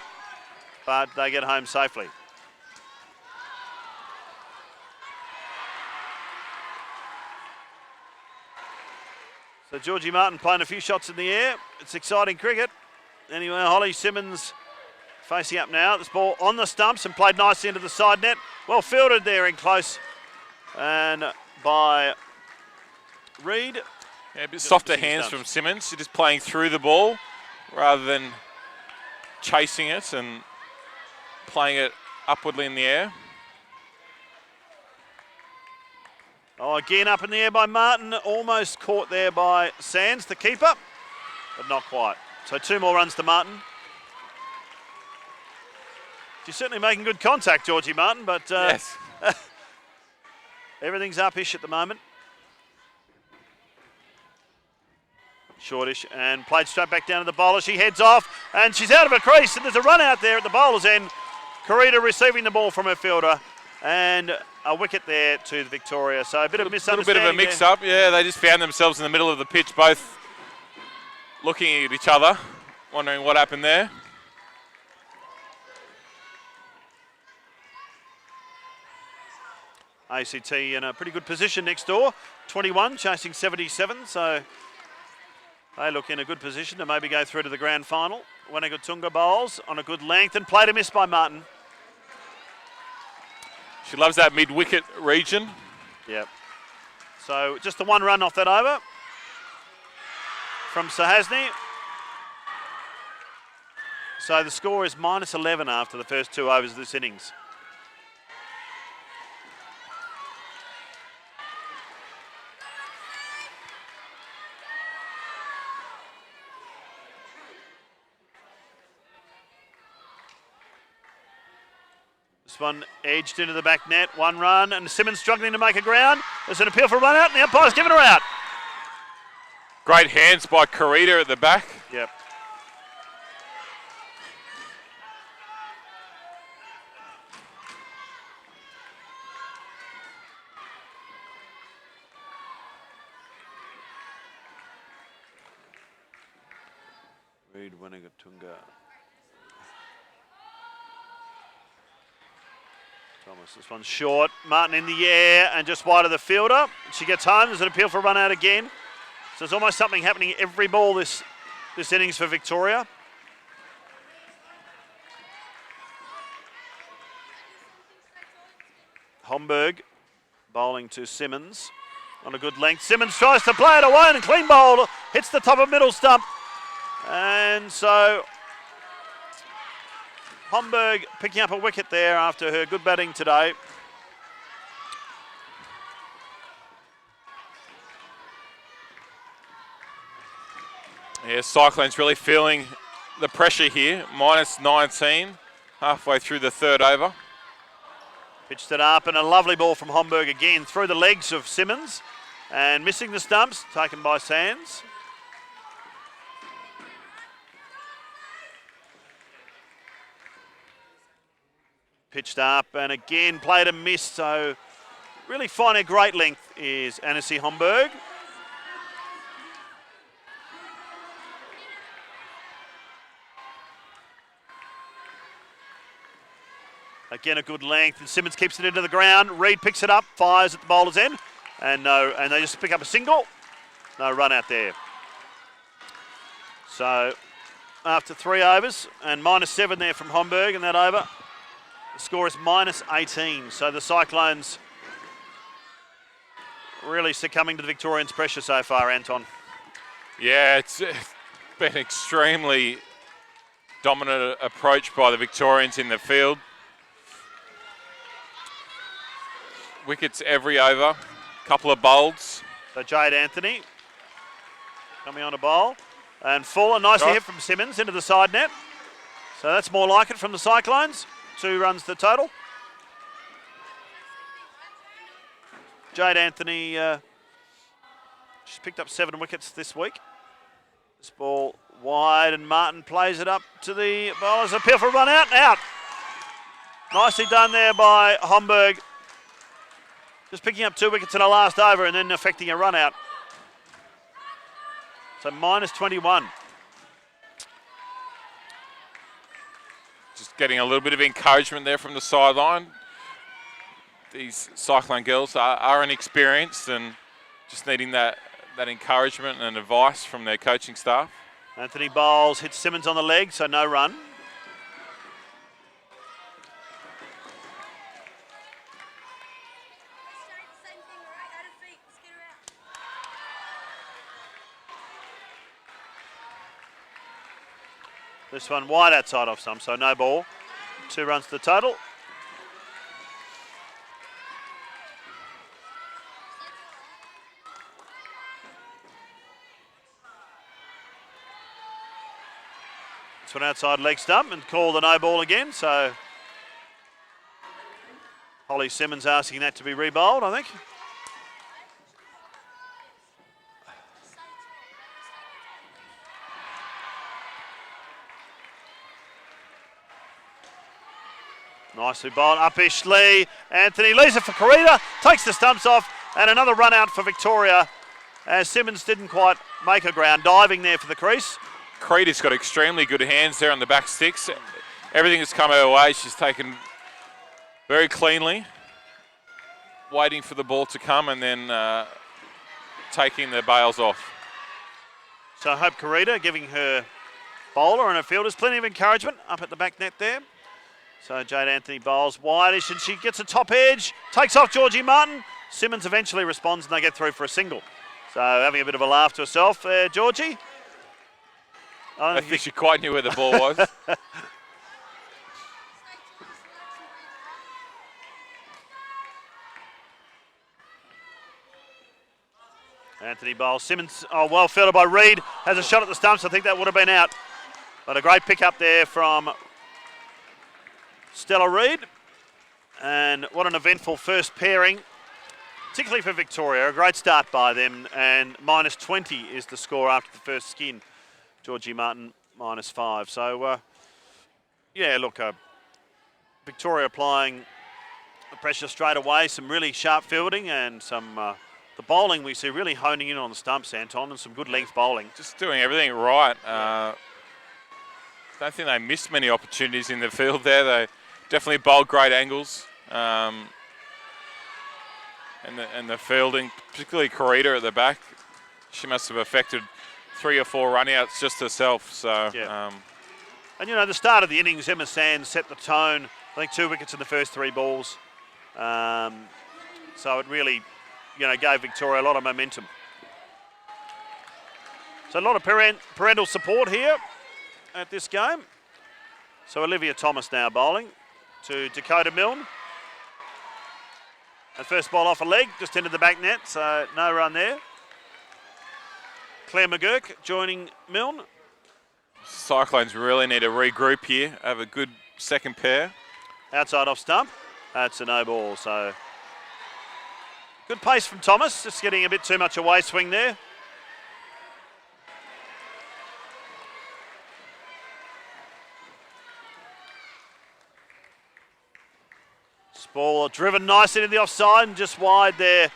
but they get home safely. So Georgie Martin playing a few shots in the air. It's exciting cricket. Anyway, Holly Simmons facing up now. This ball on the stumps and played nicely into the side net. Well fielded there in close and by Reid. Yeah, a bit softer hands from Simmons. Just playing through the ball rather than chasing it and playing it upwardly in the air. Oh, again up in the air by Martin. Almost caught there by Sands, the keeper, but not quite. So 2 more runs to Martin. She's certainly making good contact, Georgie Martin, but yes. Everything's upish at the moment. Shortish and played straight back down to the bowler. She heads off and she's out of a crease and there's a run out there at the bowler's end. Karita receiving the ball from her fielder and a wicket there to the Victoria. So a bit of misunderstanding. A little bit of a mix-up. Yeah, they just found themselves in the middle of the pitch, both looking at each other, wondering what happened there. ACT in a pretty good position next door. 21 chasing 77, so they look in a good position to maybe go through to the grand final. Wanagatunga bowls on a good length and played a miss by Martin. She loves that mid-wicket region. Yep. So just the 1 run off that over from Sahasni. So the score is minus 11 after the first 2 overs of this innings. This one edged into the back net, 1 run, and Simmons struggling to make a ground. There's an appeal for a run out, and the umpire's giving her out. Great hands by Karita at the back. Yep. Reid Wanagatunga. Thomas, this one's short. Martin in the air and just wide of the fielder. She gets home. There's an appeal for a run out again. So there's almost something happening every ball this innings for Victoria. Homburg bowling to Simmons on a good length. Simmons tries to play it away and clean bowl. Hits the top of middle stump. And so Homburg picking up a wicket there after her good batting today. Yeah, Cyclones really feeling the pressure here. Minus 19, halfway through the 3rd over. Pitched it up, and a lovely ball from Homburg again through the legs of Simmons, and missing the stumps, taken by Sands. Pitched up, and again played a miss, so really finding a great length is Annecy Homburg. Again, a good length, and Simmons keeps it into the ground. Reid picks it up, fires at the bowler's end, and they just pick up a single. No run out there. So after 3 overs, and -7 there from Homburg in that over, the score is -18. So the Cyclones really succumbing to the Victorians' pressure so far, Anton. Yeah, it's been an extremely dominant approach by the Victorians in the field. Wickets every over, couple of bowls. So Jade Anthony coming on a bowl. And full, a nicely hit from Simmons into the side net. So that's more like it from the Cyclones. 2 runs the total. Jade Anthony just picked up 7 wickets this week. This ball wide, and Martin plays it up to the bowlers. Appeal for a run out and out. Nicely done there by Homburg. Just picking up 2 wickets in the last over and then affecting a run out. So -21. Just getting a little bit of encouragement there from the sideline. These Cyclone girls are inexperienced and just needing that encouragement and advice from their coaching staff. Anthony bowls, hits Simmons on the leg, so no run. This one wide outside off some, so no ball. 2 runs to the total. This one outside leg stump and called a no ball again, so Holly Simmons asking that to be re-bowled, I think. Nicely bowled, upish Lee. Anthony leaves it for Carita, takes the stumps off, and another run out for Victoria as Simmons didn't quite make a ground, diving there for the crease. Carita's got extremely good hands there on the back sticks. Everything has come her way. She's taken very cleanly, waiting for the ball to come and then taking the bails off. So I hope Carita giving her bowler and her fielders plenty of encouragement up at the back net there. So Jade Anthony bowls wide-ish and she gets a top edge, takes off Georgie Martin. Simmons eventually responds and they get through for a single. So having a bit of a laugh to herself there, Georgie. I don't think she quite knew where the ball was. Anthony bowls. Simmons, well fielded by Reid, has a shot at the stumps. I think that would have been out. But a great pick up there from Stella Reid. And what an eventful first pairing, particularly for Victoria. A great start by them. And -20 is the score after the first skin. Georgie Martin -5. So, yeah, look, Victoria applying the pressure straight away. Some really sharp fielding and some the bowling we see really honing in on the stumps, Anton, and some good length bowling. Just doing everything right. Don't think they missed many opportunities in the field there. They definitely bowled great angles. And the fielding, particularly Carita at the back, she must have affected 3 or 4 runouts just herself. So, yeah. And you know, the start of the innings, Emma Sands set the tone. I think 2 wickets in the first 3 balls. So it really, you know, gave Victoria a lot of momentum. So a lot of parental support here at this game. So Olivia Thomas now bowling to Dakota Milne. And first ball off a leg, just into the back net, so no run there. Claire McGurk joining Milne. Cyclones really need to regroup here, have a good second pair. Outside off stump. That's a no ball. So good pace from Thomas, just getting a bit too much away swing there. Ball driven nicely into the offside and just wide there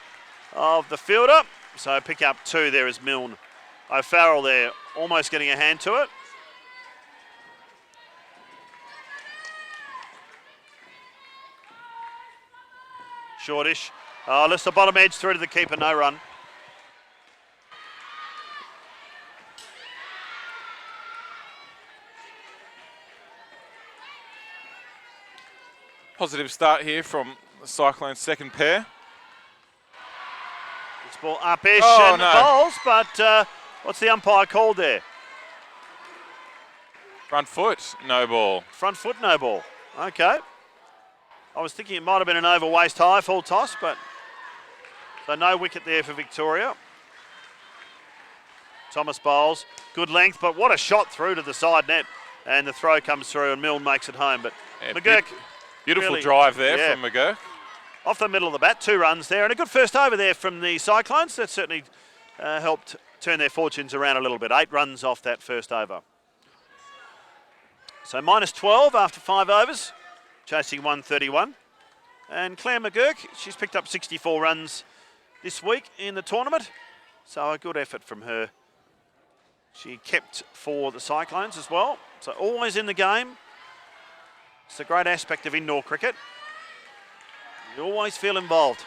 of the fielder. So pick up 2 there is Milne. O'Farrell there, almost getting a hand to it. Shortish. Lifts the bottom edge through to the keeper, no run. Positive start here from the Cyclones' second pair. This ball up-ish and no. bowls, but what's the umpire called there? Front foot, no ball. Front foot, no ball. Okay. I was thinking it might have been an over waist high full toss, but so no wicket there for Victoria. Thomas bowls, good length, but what a shot through to the side net. And the throw comes through and Milne makes it home. But Yeah, McGurk, beautiful really, drive there yeah, from McGurk. off the middle of the bat, 2 runs there, and a good first over there from the Cyclones. That certainly helped turn their fortunes around a little bit. 8 runs off that first over. So minus 12 after 5 overs, chasing 131. And Claire McGurk, she's picked up 64 runs this week in the tournament. So a good effort from her. She kept for the Cyclones as well. So always in the game. It's a great aspect of indoor cricket. You always feel involved.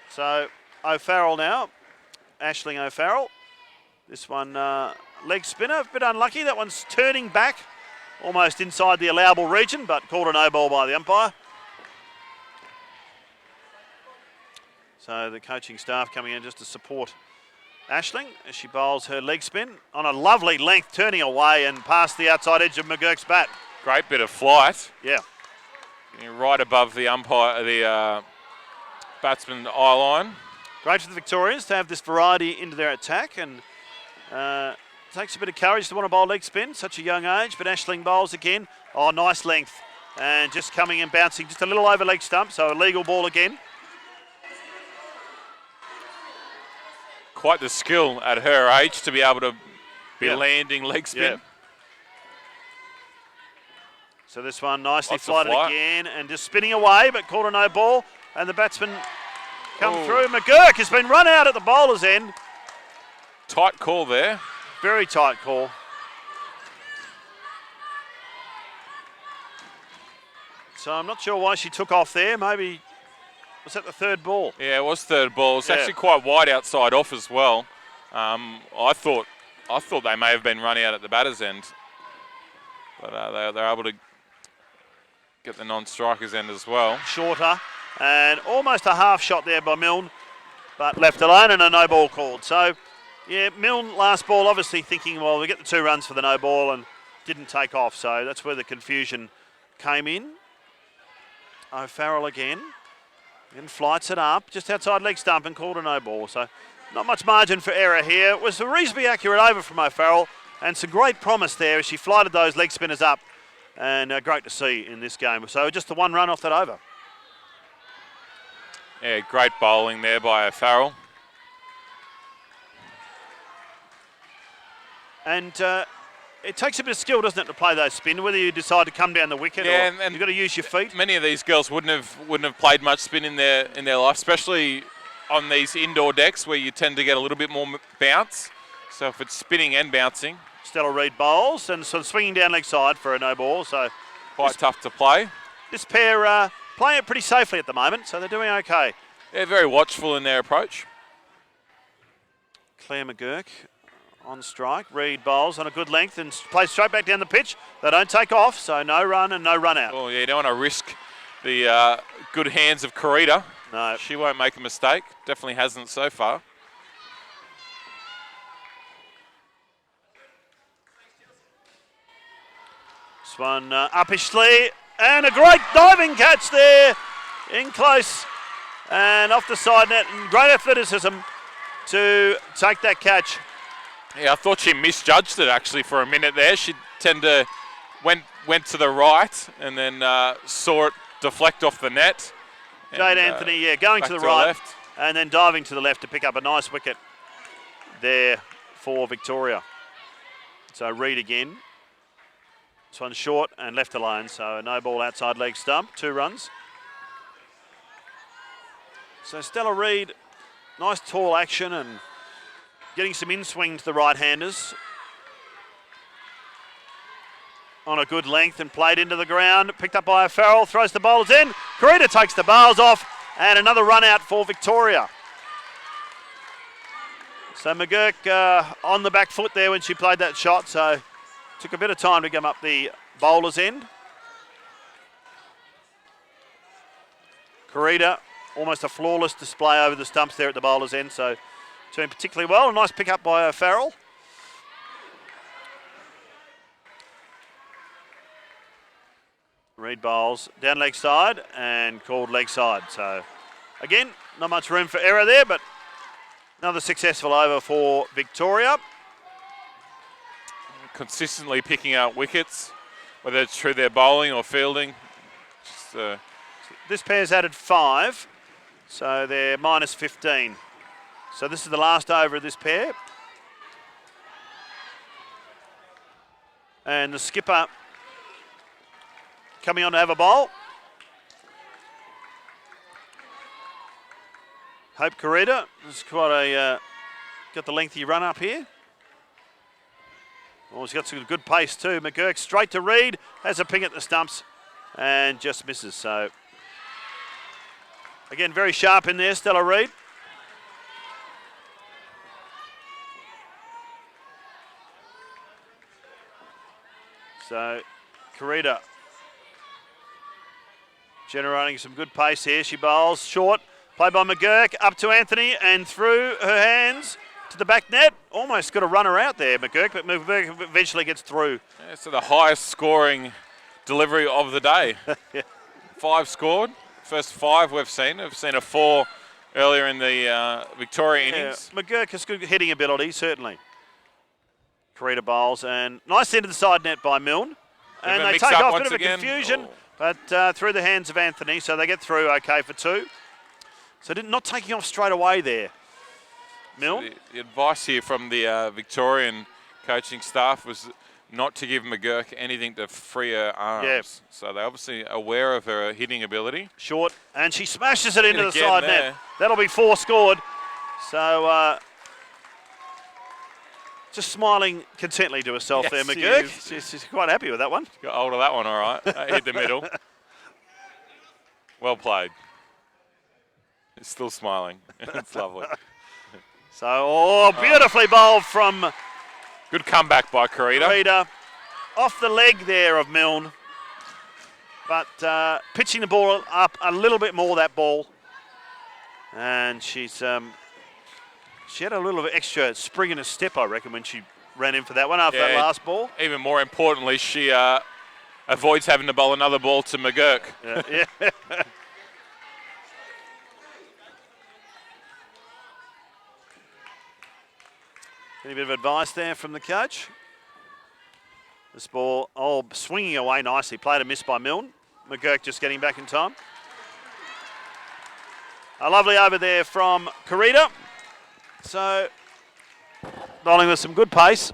So O'Farrell now, Aisling O'Farrell. This one leg spinner, a bit unlucky. That one's turning back almost inside the allowable region, but called a no ball by the umpire. So the coaching staff coming in just to support Aisling as she bowls her leg spin on a lovely length, turning away and past the outside edge of McGurk's bat. Great bit of flight. Yeah. Right above the umpire, the batsman eye line. Great for the Victorians to have this variety into their attack, and takes a bit of courage to want to bowl leg spin, such a young age, but Aisling bowls again. Oh, nice length, and just coming and bouncing just a little over leg stump, so a legal ball again. Quite the skill at her age to be able to be landing leg spin. Yeah. So this one nicely Lots of flighted flight. again and just spinning away, but called a no ball, and the batsman come through. McGurk has been run out at the bowler's end. Tight call there. Very tight call. So I'm not sure why she took off there. Maybe, was that the 3rd ball? Yeah, it was 3rd ball. It's Yeah. actually quite wide outside off as well. I thought they may have been run out at the batter's end, but they're able to get the non-strikers end as well. Shorter, and almost a half shot there by Milne, but left alone and a no ball called. So, yeah, Milne last ball obviously thinking, well, we get the 2 runs for the no ball and didn't take off. So that's where the confusion came in. O'Farrell again. And flights it up just outside leg stump and called a no ball. So not much margin for error here. It was a reasonably accurate over from O'Farrell and some great promise there as she flighted those leg spinners up. And great to see in this game. So just the 1 run off that over. Yeah, great bowling there by O'Farrell. And it takes a bit of skill, doesn't it, to play those spin, whether you decide to come down the wicket or and you've got to use your feet. Many of these girls wouldn't have played much spin in their life, especially on these indoor decks where you tend to get a little bit more bounce. So if it's spinning and bouncing, Stella Reid bowls and sort of swinging down leg side for a no ball. So quite tough to play. this pair playing it pretty safely at the moment, so they're doing okay. They're very watchful in their approach. Claire McGurk on strike. Reid bowls on a good length and plays straight back down the pitch. They don't take off, so no run and no run out. Oh yeah, you don't want to risk the good hands of Karita. No. She won't make a mistake. Definitely hasn't so far. This one uppishly, and a great diving catch there in close and off the side net, and great athleticism to take that catch. Yeah, I thought she misjudged it actually for a minute there. She went to the right and then saw it deflect off the net. Jade Anthony, yeah, going to the right left. and then diving to the left to pick up a nice wicket there for Victoria. So Reid again. This one's short and left alone, so no ball outside leg stump, 2 runs. So Stella Reid, nice tall action and getting some in-swing to the right-handers. On a good length and played into the ground, picked up by O'Farrell, throws the bowlers in. Carita takes the bails off and another run out for Victoria. So McGurk on the back foot there when she played that shot, so took a bit of time to come up the bowler's end. Carita, almost a flawless display over the stumps there at the bowler's end, so doing particularly well. A nice pick up by O'Farrell. Reid bowls down leg side and called leg side. So again, not much room for error there, but another successful over for Victoria. Consistently picking out wickets, whether it's through their bowling or fielding. This pair's added 5, so they're minus 15. So this is the last over of this pair. And the skipper coming on to have a bowl. Hope Carita. This is quite a, got the lengthy run up here. Oh, he's got some good pace too. McGurk straight to Reid, has a ping at the stumps and just misses. So again, very sharp in there, Stella Reid. So Carita generating some good pace here. She bowls short, played by McGurk, up to Anthony and through her hands to the back net. Almost got a runner out there, McGurk, but McGurk eventually gets through. Yeah, so the highest scoring delivery of the day. Yeah. 5 scored, first 5 we've seen. We've seen a 4 earlier in the Victoria innings. McGurk has good hitting ability, certainly. Carita bowls and nice into the side net by Milne. And they take off, a bit of a confusion. But through the hands of Anthony, so they get through okay for 2. So not taking off straight away there. Milne? So the advice here from the Victorian coaching staff was not to give McGurk anything to free her arms. Yeah. So they're obviously aware of her hitting ability. Short, and she smashes it into the side there. net. That'll be 4 scored. So just smiling contently to herself there, McGurk. She's quite happy with that one. Got hold of that one all right. Hit the middle. Well played. It's still smiling. It's lovely. So, beautifully bowled from good comeback by Carita. Off the leg there of Milne. But pitching the ball up a little bit more, that ball. And she's she had a little bit extra spring in her step, I reckon, when she ran in for that one after that last ball. Even more importantly, she avoids having to bowl another ball to McGurk. Yeah. Any bit of advice there from the coach? This ball, swinging away nicely. Played a miss by Milne. McGurk just getting back in time. A lovely over there from Carita. So, bowling with some good pace.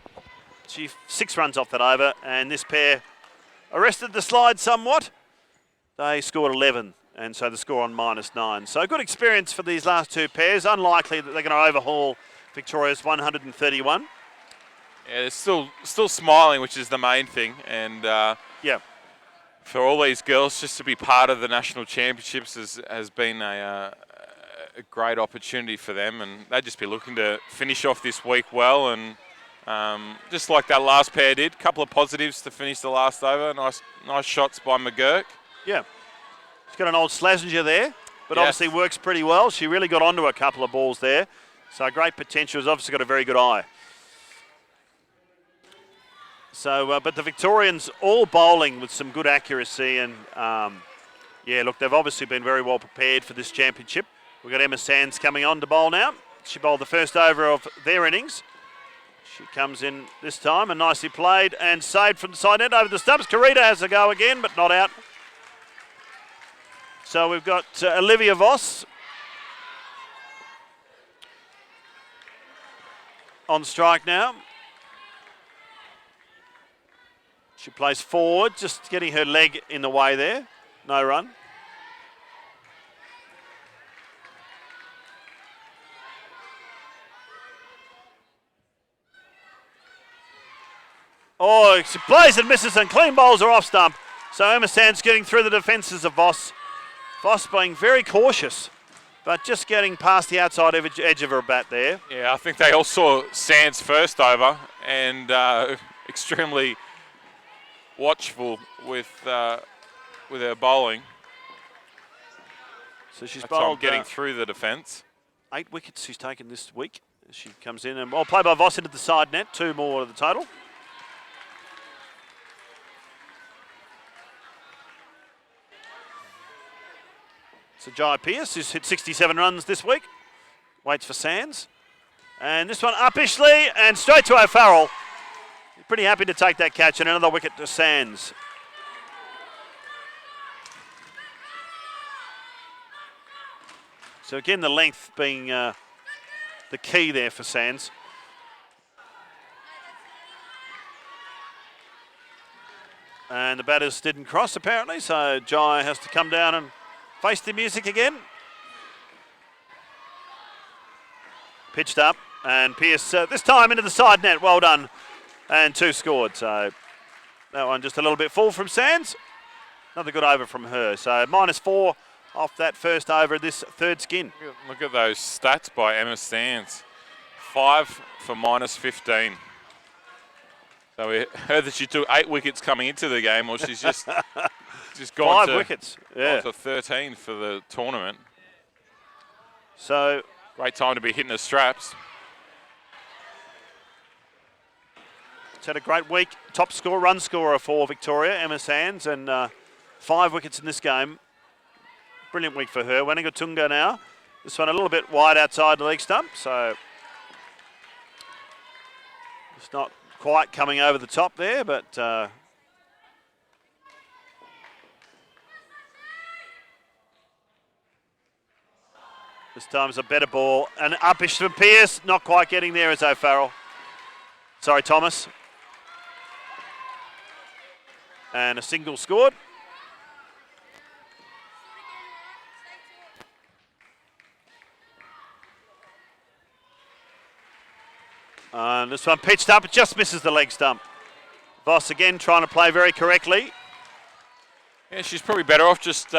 She 6 runs off that over, and this pair arrested the slide somewhat. They scored 11, and so the score on -9. So good experience for these last 2 pairs. Unlikely that they're going to overhaul Victoria's 131. Yeah, they're still smiling, which is the main thing. And for all these girls, just to be part of the national championships has been a great opportunity for them, and they'd just be looking to finish off this week well, and just like that last pair did, a couple of positives to finish the last over. Nice shots by McGurk. Yeah, she's got an old Slazenger there, but obviously works pretty well. She really got onto a couple of balls there, so great potential. Has obviously got a very good eye. So, but the Victorians all bowling with some good accuracy, and look, they've obviously been very well prepared for this championship. We've got Emma Sands coming on to bowl now. She bowled the first over of their innings. She comes in this time and nicely played and saved from the side net over the stumps. Carita has a go again, but not out. So we've got Olivia Voss on strike now. She plays forward, just getting her leg in the way there. No run. Oh, she plays and misses, and clean bowls are off stump. So Emma Sands getting through the defences of Voss. Voss being very cautious, but just getting past the outside edge of her bat there. Yeah, I think they all saw Sands first over and extremely watchful with her bowling. So she's That's bowled getting through the defence. 8 wickets she's taken this week. She comes in and play by Voss into the side net. 2 more of the total. So Jai Pearce, who's hit 67 runs this week, waits for Sands. And this one uppishly and straight to O'Farrell. Pretty happy to take that catch, and another wicket to Sands. So again, the length being the key there for Sands. And the batters didn't cross apparently, so Jai has to come down and face the music again. Pitched up, and Pearce this time into the side net. Well done. And 2 scored. So that one just a little bit full from Sands. Another good over from her. So -4 off that first over of this third skin. Look at those stats by Emma Sands. 5 for -15. So we heard that she took 8 wickets coming into the game, or she's just gone 5 wickets. Yeah. Gone to 13 for the tournament. So great time to be hitting the straps. She's had a great week. Top run scorer for Victoria, Emma Sands, and 5 wickets in this game. Brilliant week for her. Wanagatunga now. This one a little bit wide outside the leg stump, so it's not quite coming over the top there, but this time's a better ball. And uppish from Pearce, not quite getting there as O'Farrell. Sorry, Thomas. And a single scored. And this one pitched up, it just misses the leg stump. Voss again trying to play very correctly. Yeah, she's probably better off just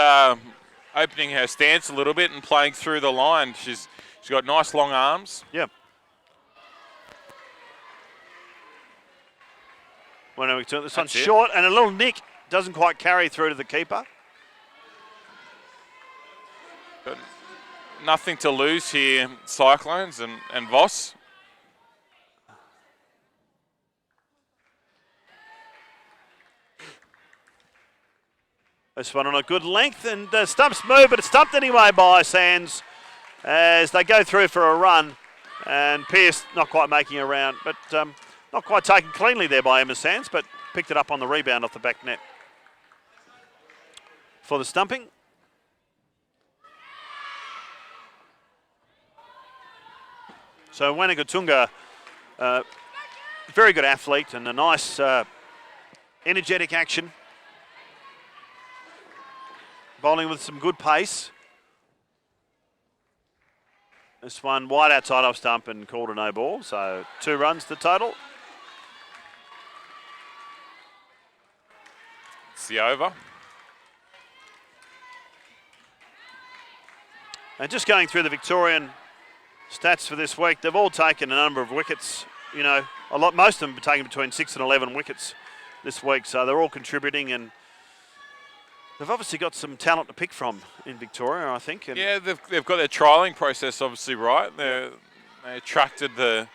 opening her stance a little bit and playing through the line. She's got nice long arms. Yep. This one's short and a little nick. Doesn't quite carry through to the keeper. But nothing to lose here, Cyclones and Voss. This one on a good length, and the stump's moved, but it's stumped anyway by Sands as they go through for a run. And Pearce not quite making a round, but not quite taken cleanly there by Emma Sands, but picked it up on the rebound off the back net. For the stumping. So Wanagatunga, very good athlete and a nice energetic action. Bowling with some good pace. This one wide outside off stump and called a no ball, so 2 runs to total. It's the over. And just going through the Victorian stats for this week, they've all taken a number of wickets. You know, most of them have taken between 6 and 11 wickets this week, so they're all contributing, and they've obviously got some talent to pick from in Victoria, I think. And yeah, they've got their trialling process obviously right. They attracted the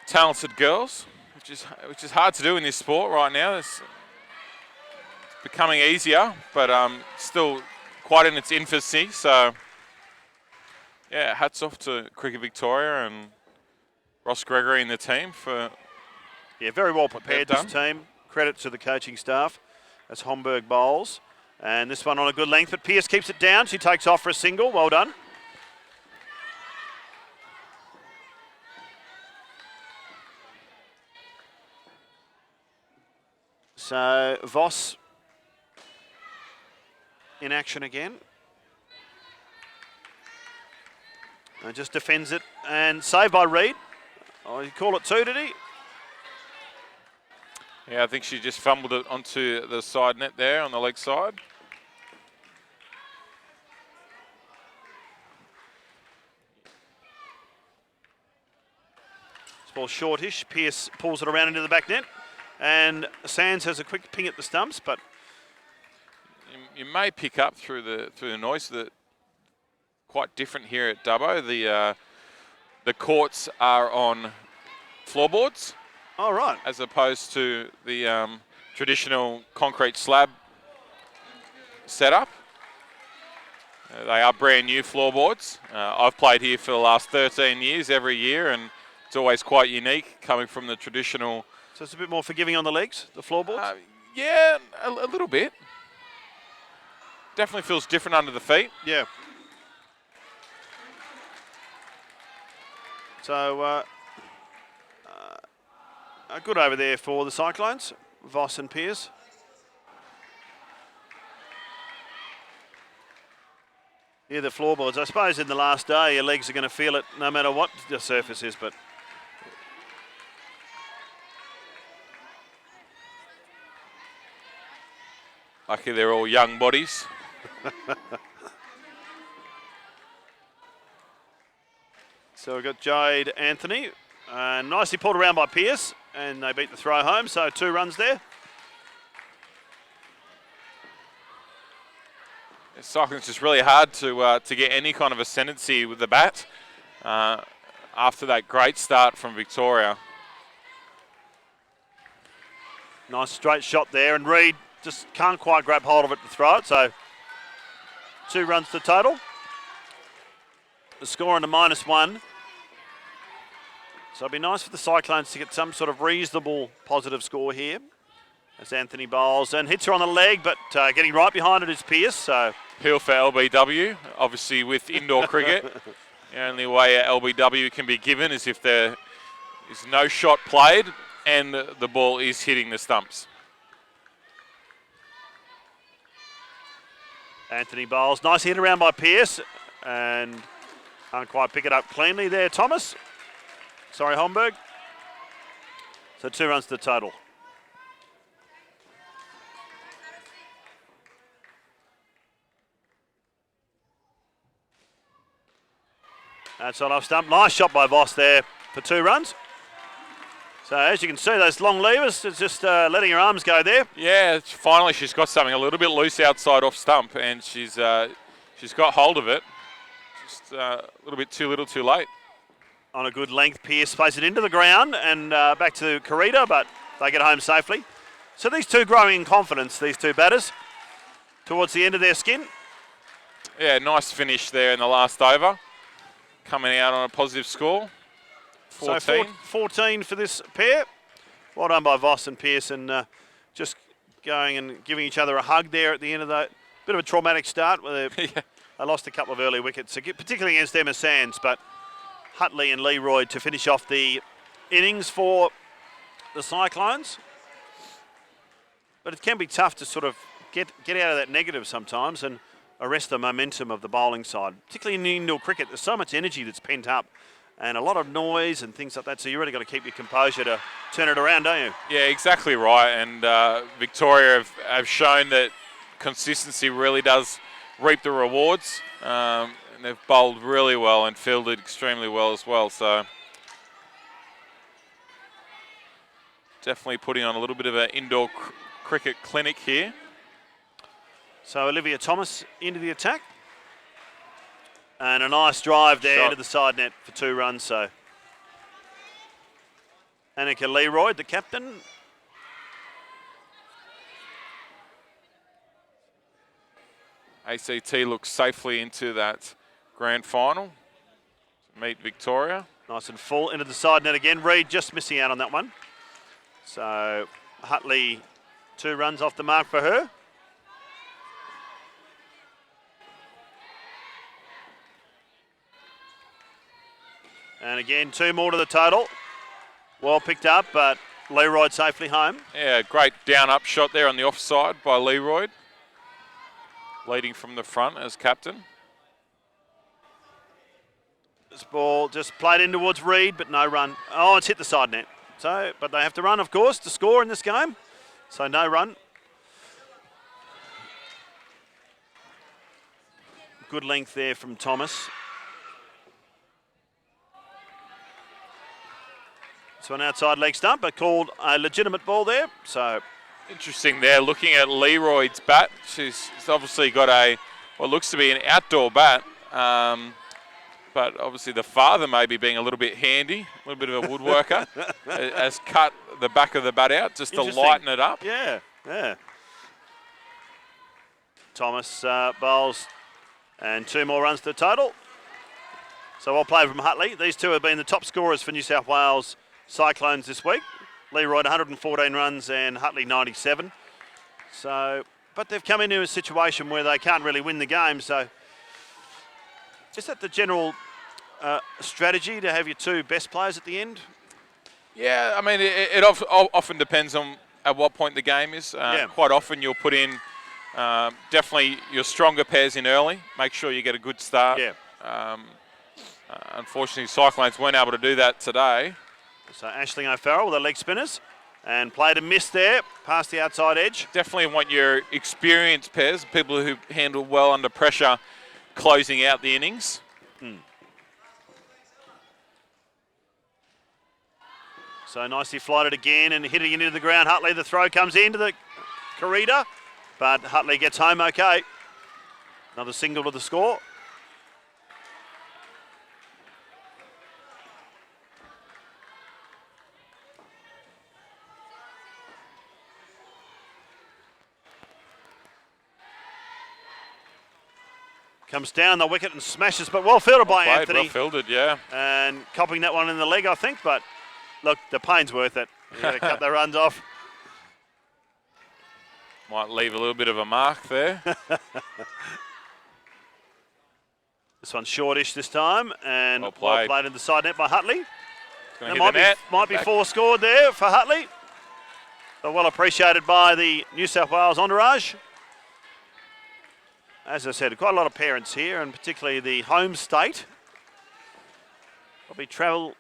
talented girls, which is hard to do in this sport right now. It's becoming easier, but still quite in its infancy. So yeah, hats off to Cricket Victoria and Ross Gregory and the team for very well prepared this team. Credit to the coaching staff as Homburg bowls. And this one on a good length, but Pearce keeps it down. She takes off for a single. Well done. So Voss in action again. And just defends it and saved by Reid. Oh, you call it two, did he? Yeah, I think she just fumbled it onto the side net there on the leg side. This ball shortish. Pearce pulls it around into the back net. And Sands has a quick ping at the stumps, but you may pick up through the noise that quite different here at Dubbo. The courts are on floorboards. Oh, right. As opposed to the traditional concrete slab setup. They are brand new floorboards. I've played here for the last 13 years every year, and it's always quite unique coming from the traditional. So it's a bit more forgiving on the legs, the floorboards? Yeah, a little bit. Definitely feels different under the feet. Yeah. So good over there for the Cyclones, Voss and Pearce. Yeah, the floorboards. I suppose in the last day, your legs are going to feel it no matter what the surface is, but lucky they're all young bodies. So we've got Jade Anthony, nicely pulled around by Pearce, and they beat the throw home, so 2 runs there. Cycling's just really hard to get any kind of ascendancy with the bat after that great start from Victoria. Nice straight shot there, and Reid just can't quite grab hold of it to throw it, so 2 runs to total. The score on the -1. So it'd be nice for the Cyclones to get some sort of reasonable positive score here. As Anthony bowls and hits her on the leg, but getting right behind it is Pearce. So Appeal for LBW, obviously with indoor cricket. The only way a LBW can be given is if there is no shot played and the ball is hitting the stumps. Anthony bowls. Nice hit around by Pearce. And can't quite pick it up cleanly there, Thomas. Sorry, Holmberg. So 2 runs to the total. That's on off stump. Nice shot by Voss there for 2 runs. So as you can see, those long levers, it's just letting her arms go there. Yeah, finally she's got something a little bit loose outside off stump, and she's got hold of it. Just a little bit too little, too late. On a good length, Pearce plays it into the ground and back to Carita, but they get home safely. So these 2 growing in confidence, these 2 batters, towards the end of their skin. Yeah, nice finish there in the last over. Coming out on a positive score. 14. So 14 for this pair. Well done by Voss and Pearce, and just going and giving each other a hug there at the end of the bit of a traumatic start where they lost a couple of early wickets, particularly against Emma Sands, but Hutley and Leroy to finish off the innings for the Cyclones. But it can be tough to sort of get out of that negative sometimes and arrest the momentum of the bowling side, particularly in indoor cricket. There's so much energy that's pent up and a lot of noise and things like that, so you really got to keep your composure to turn it around, don't you? Yeah, exactly right. And Victoria have shown that consistency really does reap the rewards. And they've bowled really well and fielded extremely well as well. So definitely putting on a little bit of an indoor cricket clinic here. So Olivia Thomas into the attack. And a nice drive there into the side net for 2 runs. So Annika Leroy, the captain. ACT looks safely into that grand final to meet Victoria. Nice and full into the side net again. Reid just missing out on that one. So Hutley, 2 runs off the mark for her. And again, 2 more to the total. Well picked up, but Leroyd safely home. Yeah, great down-up shot there on the offside by Leroyd. Leading from the front as captain. This ball just played in towards Reed, but no run. Oh, it's hit the side net. So, but they have to run, of course, to score in this game. So no run. Good length there from Thomas. So an outside leg stump, but called a legitimate ball there. So interesting there, looking at Leroyd's bat. She's obviously got what looks to be an outdoor bat. But obviously the father maybe being a little bit handy, a little bit of a woodworker, has cut the back of the bat out just to lighten it up. Yeah, yeah. Thomas bowls and 2 more runs to the total. So well played from Hutley. These two have been the top scorers for New South Wales Cyclones this week. Leroyd 114 runs and Hutley 97. So, but they've come into a situation where they can't really win the game. So is that the general strategy to have your 2 best players at the end? Yeah, I mean, it often depends on at what point the game is. Quite often you'll put in definitely your stronger pairs in early. Make sure you get a good start. Yeah. Unfortunately, Cyclones weren't able to do that today. So Aisling O'Farrell with the leg spinners and played a miss there past the outside edge. Definitely want your experienced pairs, people who handle well under pressure, closing out the innings. So nicely flighted again and hitting it into the ground. Hutley, the throw comes into the corridor, but Hutley gets home okay. Another single to the score. Comes down the wicket and smashes, but well fielded by Anthony. Well fielded, yeah. And copping that one in the leg, I think, but look, the pain's worth it. You've got to cut the runs off. Might leave a little bit of a mark there. This one's shortish this time, and well played in the side net by Hutley. There might be 4 scored there for Hutley. But well appreciated by the New South Wales entourage. As I said, quite a lot of parents here, and particularly the home state. Probably travel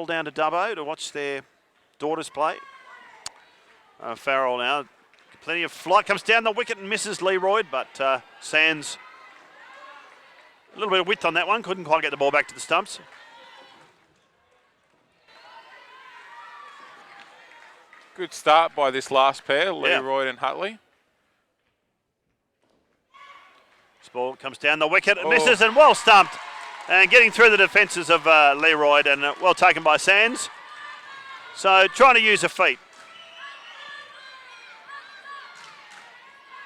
down to Dubbo to watch their daughters play. Farrell now, plenty of flight, comes down the wicket and misses Leroyd, but Sands, a little bit of width on that one, couldn't quite get the ball back to the stumps. Good start by this last pair, Leroyd and Hutley. This ball comes down the wicket and misses, and well stumped. And getting through the defences of Leroyd, and well taken by Sands. So trying to use her feet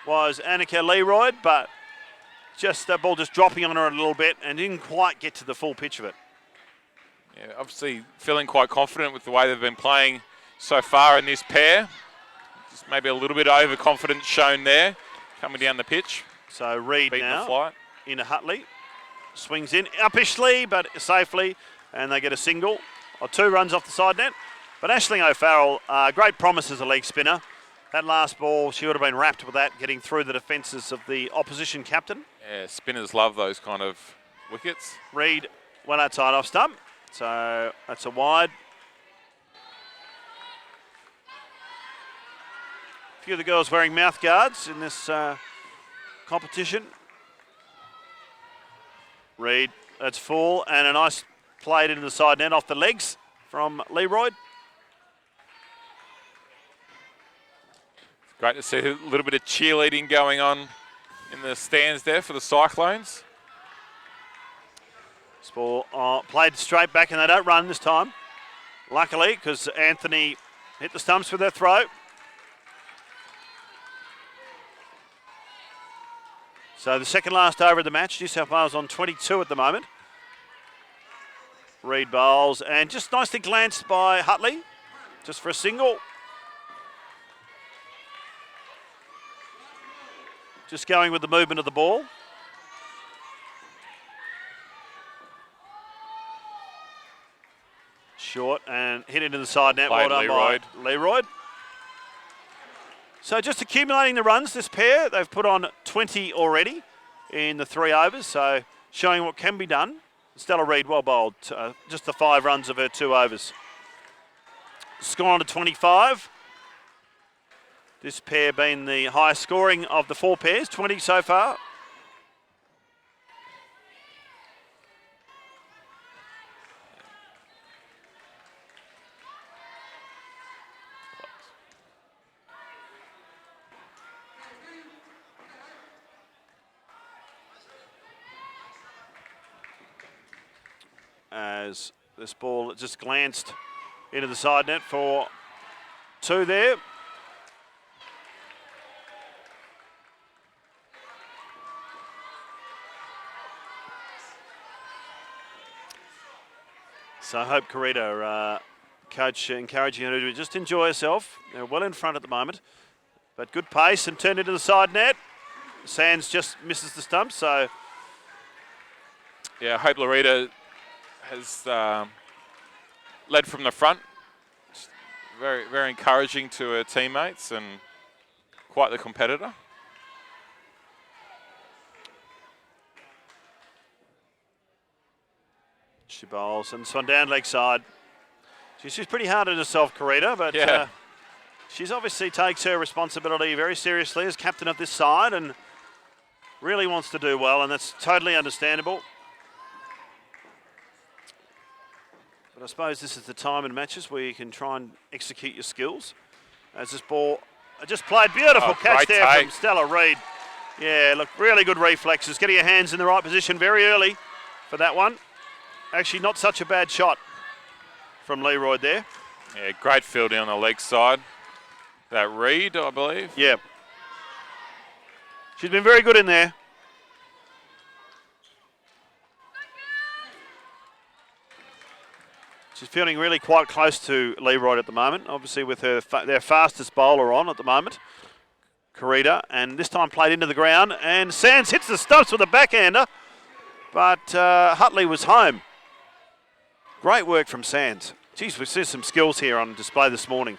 was Annika Leroyd, but just that ball just dropping on her a little bit and didn't quite get to the full pitch of it. Yeah, obviously feeling quite confident with the way they've been playing so far in this pair. Just maybe a little bit of overconfidence shown there, coming down the pitch. So Reed now the flight. Into Hutley. Swings in uppishly, but safely, and they get a single or 2 runs off the side net. But Aisling O'Farrell, great promise as a leg spinner. That last ball, she would have been wrapped with that, getting through the defences of the opposition captain. Yeah, spinners love those kind of wickets. Reed well outside off stump, so that's a wide. A few of the girls wearing mouth guards in this competition. Reed, that's full, and a nice played into the side net off the legs from Leroyd. Great to see a little bit of cheerleading going on in the stands there for the Cyclones. This ball played straight back, and they don't run this time. Luckily, because Anthony hit the stumps with their throw. So the second last over of the match, New South Wales on 22 at the moment. Reed bowls, and just nicely glanced by Hutley, just for a single. Just going with the movement of the ball. Short and hit into the side net. Played Well done by Leroyd. So just accumulating the runs, this pair. They've put on 20 already in the 3 overs, so showing what can be done. Stella Reid, well bowled. Just the 5 runs of her 2 overs. Score on to 25. This pair being the highest scoring of the 4 pairs, 20 so far. As this ball just glanced into the side net for 2 there. So I hope Karita, coach, encouraging her to just enjoy herself. They're well in front at the moment, but good pace and turned into the side net. Sands just misses the stump, so. Yeah, I hope Loretta has led from the front. Just very, very encouraging to her teammates and quite the competitor. She bowls and this one down leg side. She's pretty hard on herself, Karita, but yeah. She's obviously takes her responsibility very seriously as captain of this side and really wants to do well, and that's totally understandable. But I suppose this is the time in matches where you can try and execute your skills. As this ball just played, beautiful catch there from Stella Reid. Yeah, look, really good reflexes, getting her hands in the right position very early for that one. Actually, not such a bad shot from Leroyd there. Yeah, great fielding on the leg side. That Reid, I believe. Yeah. She's been very good in there. She's feeling really quite close to Leroyd at the moment, obviously with her their fastest bowler on at the moment, Karita, and this time played into the ground, and Sands hits the stumps with a backhander, but Hutley was home. Great work from Sands. Geez, we see some skills here on display this morning.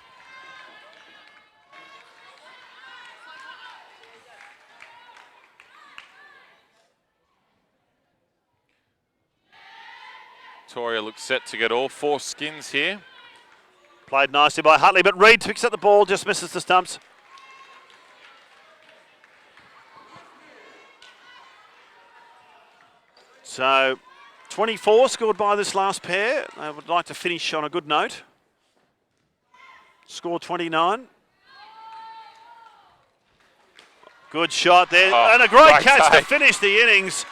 Victoria looks set to get all 4 skins here. Played nicely by Hutley, but Reid picks up the ball, just misses the stumps. So 24 scored by this last pair. They would like to finish on a good note. Score 29. Good shot there. And a great catch to finish the innings.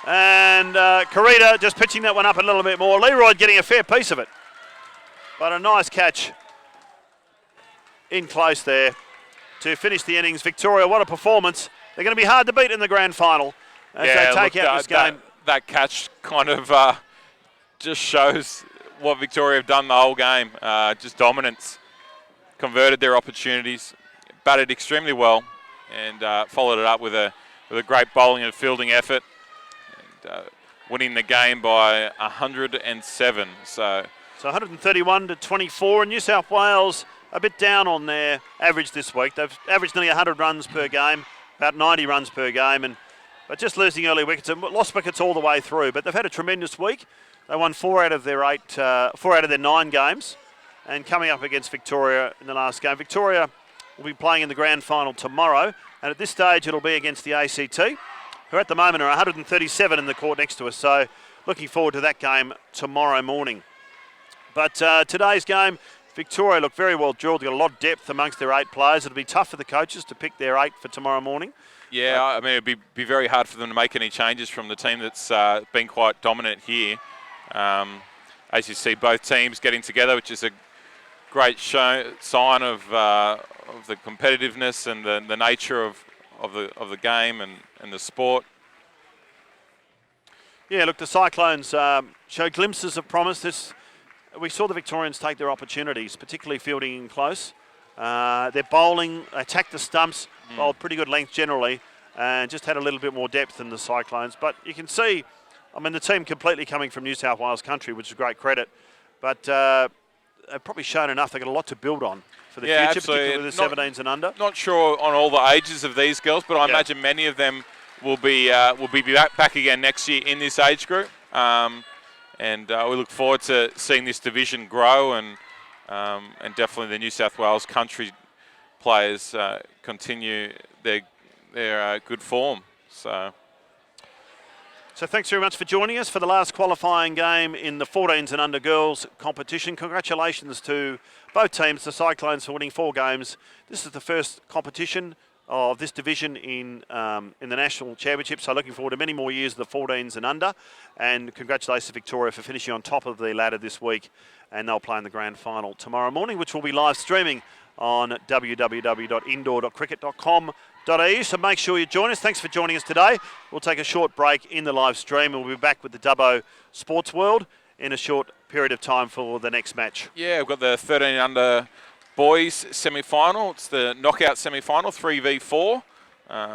And Karita just pitching that one up a little bit more. Leroyd getting a fair piece of it. But a nice catch in close there to finish the innings. Victoria, what a performance. They're going to be hard to beat in the grand final as they take out this game. That catch kind of just shows what Victoria have done the whole game. Just dominance. Converted their opportunities, batted extremely well, and followed it up with a great bowling and fielding effort, and winning the game by 107. So 131 to 24, and New South Wales a bit down on their average this week. They've averaged nearly 100 runs per game, about 90 runs per game, but just losing early wickets and lost wickets all the way through. But they've had a tremendous week. They won 4 out of their 9 games, and coming up against Victoria in the last game. Victoria will be playing in the grand final tomorrow, and at this stage it'll be against the ACT, who at the moment are 137 in the court next to us. So looking forward to that game tomorrow morning. But today's game, Victoria look very well drilled. They've got a lot of depth amongst their 8 players. It'll be tough for the coaches to pick their 8 for tomorrow morning. Yeah, I mean, it'd be very hard for them to make any changes from the team that's been quite dominant here. As you see, both teams getting together, which is a great sign of the competitiveness and the nature of the game and the sport. Yeah, look, the Cyclones show glimpses of promise. We saw the Victorians take their opportunities, particularly fielding in close. They're bowling, they attacked the stumps, bowled pretty good length generally, and just had a little bit more depth than the Cyclones. But you can see, I mean, the team completely coming from New South Wales country, which is great credit. but they've probably shown enough. They've got a lot to build on for the future, particularly with the 17s and under. Not sure on all the ages of these girls, but I imagine many of them will be back again next year in this age group. And we look forward to seeing this division grow, and definitely the New South Wales country players continue their good form. So thanks very much for joining us for the last qualifying game in the 14s and under girls competition. Congratulations to both teams, the Cyclones, for winning 4 games. This is the first competition of this division in the National Championship, so looking forward to many more years of the 14s and under. And congratulations to Victoria for finishing on top of the ladder this week, and they'll play in the grand final tomorrow morning, which will be live streaming on www.indoor.cricket.com.au. So make sure you join us. Thanks for joining us today. We'll take a short break in the live stream, and we'll be back with the Dubbo Sports World in a short period of time for the next match. Yeah, we've got the 13 under boys semi-final. It's the knockout semi-final, 3v4,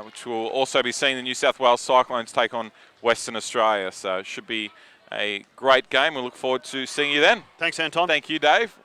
which will also be seeing the New South Wales Cyclones take on Western Australia. So it should be a great game. We look forward to seeing you then. Thanks, Anton. Thank you, Dave.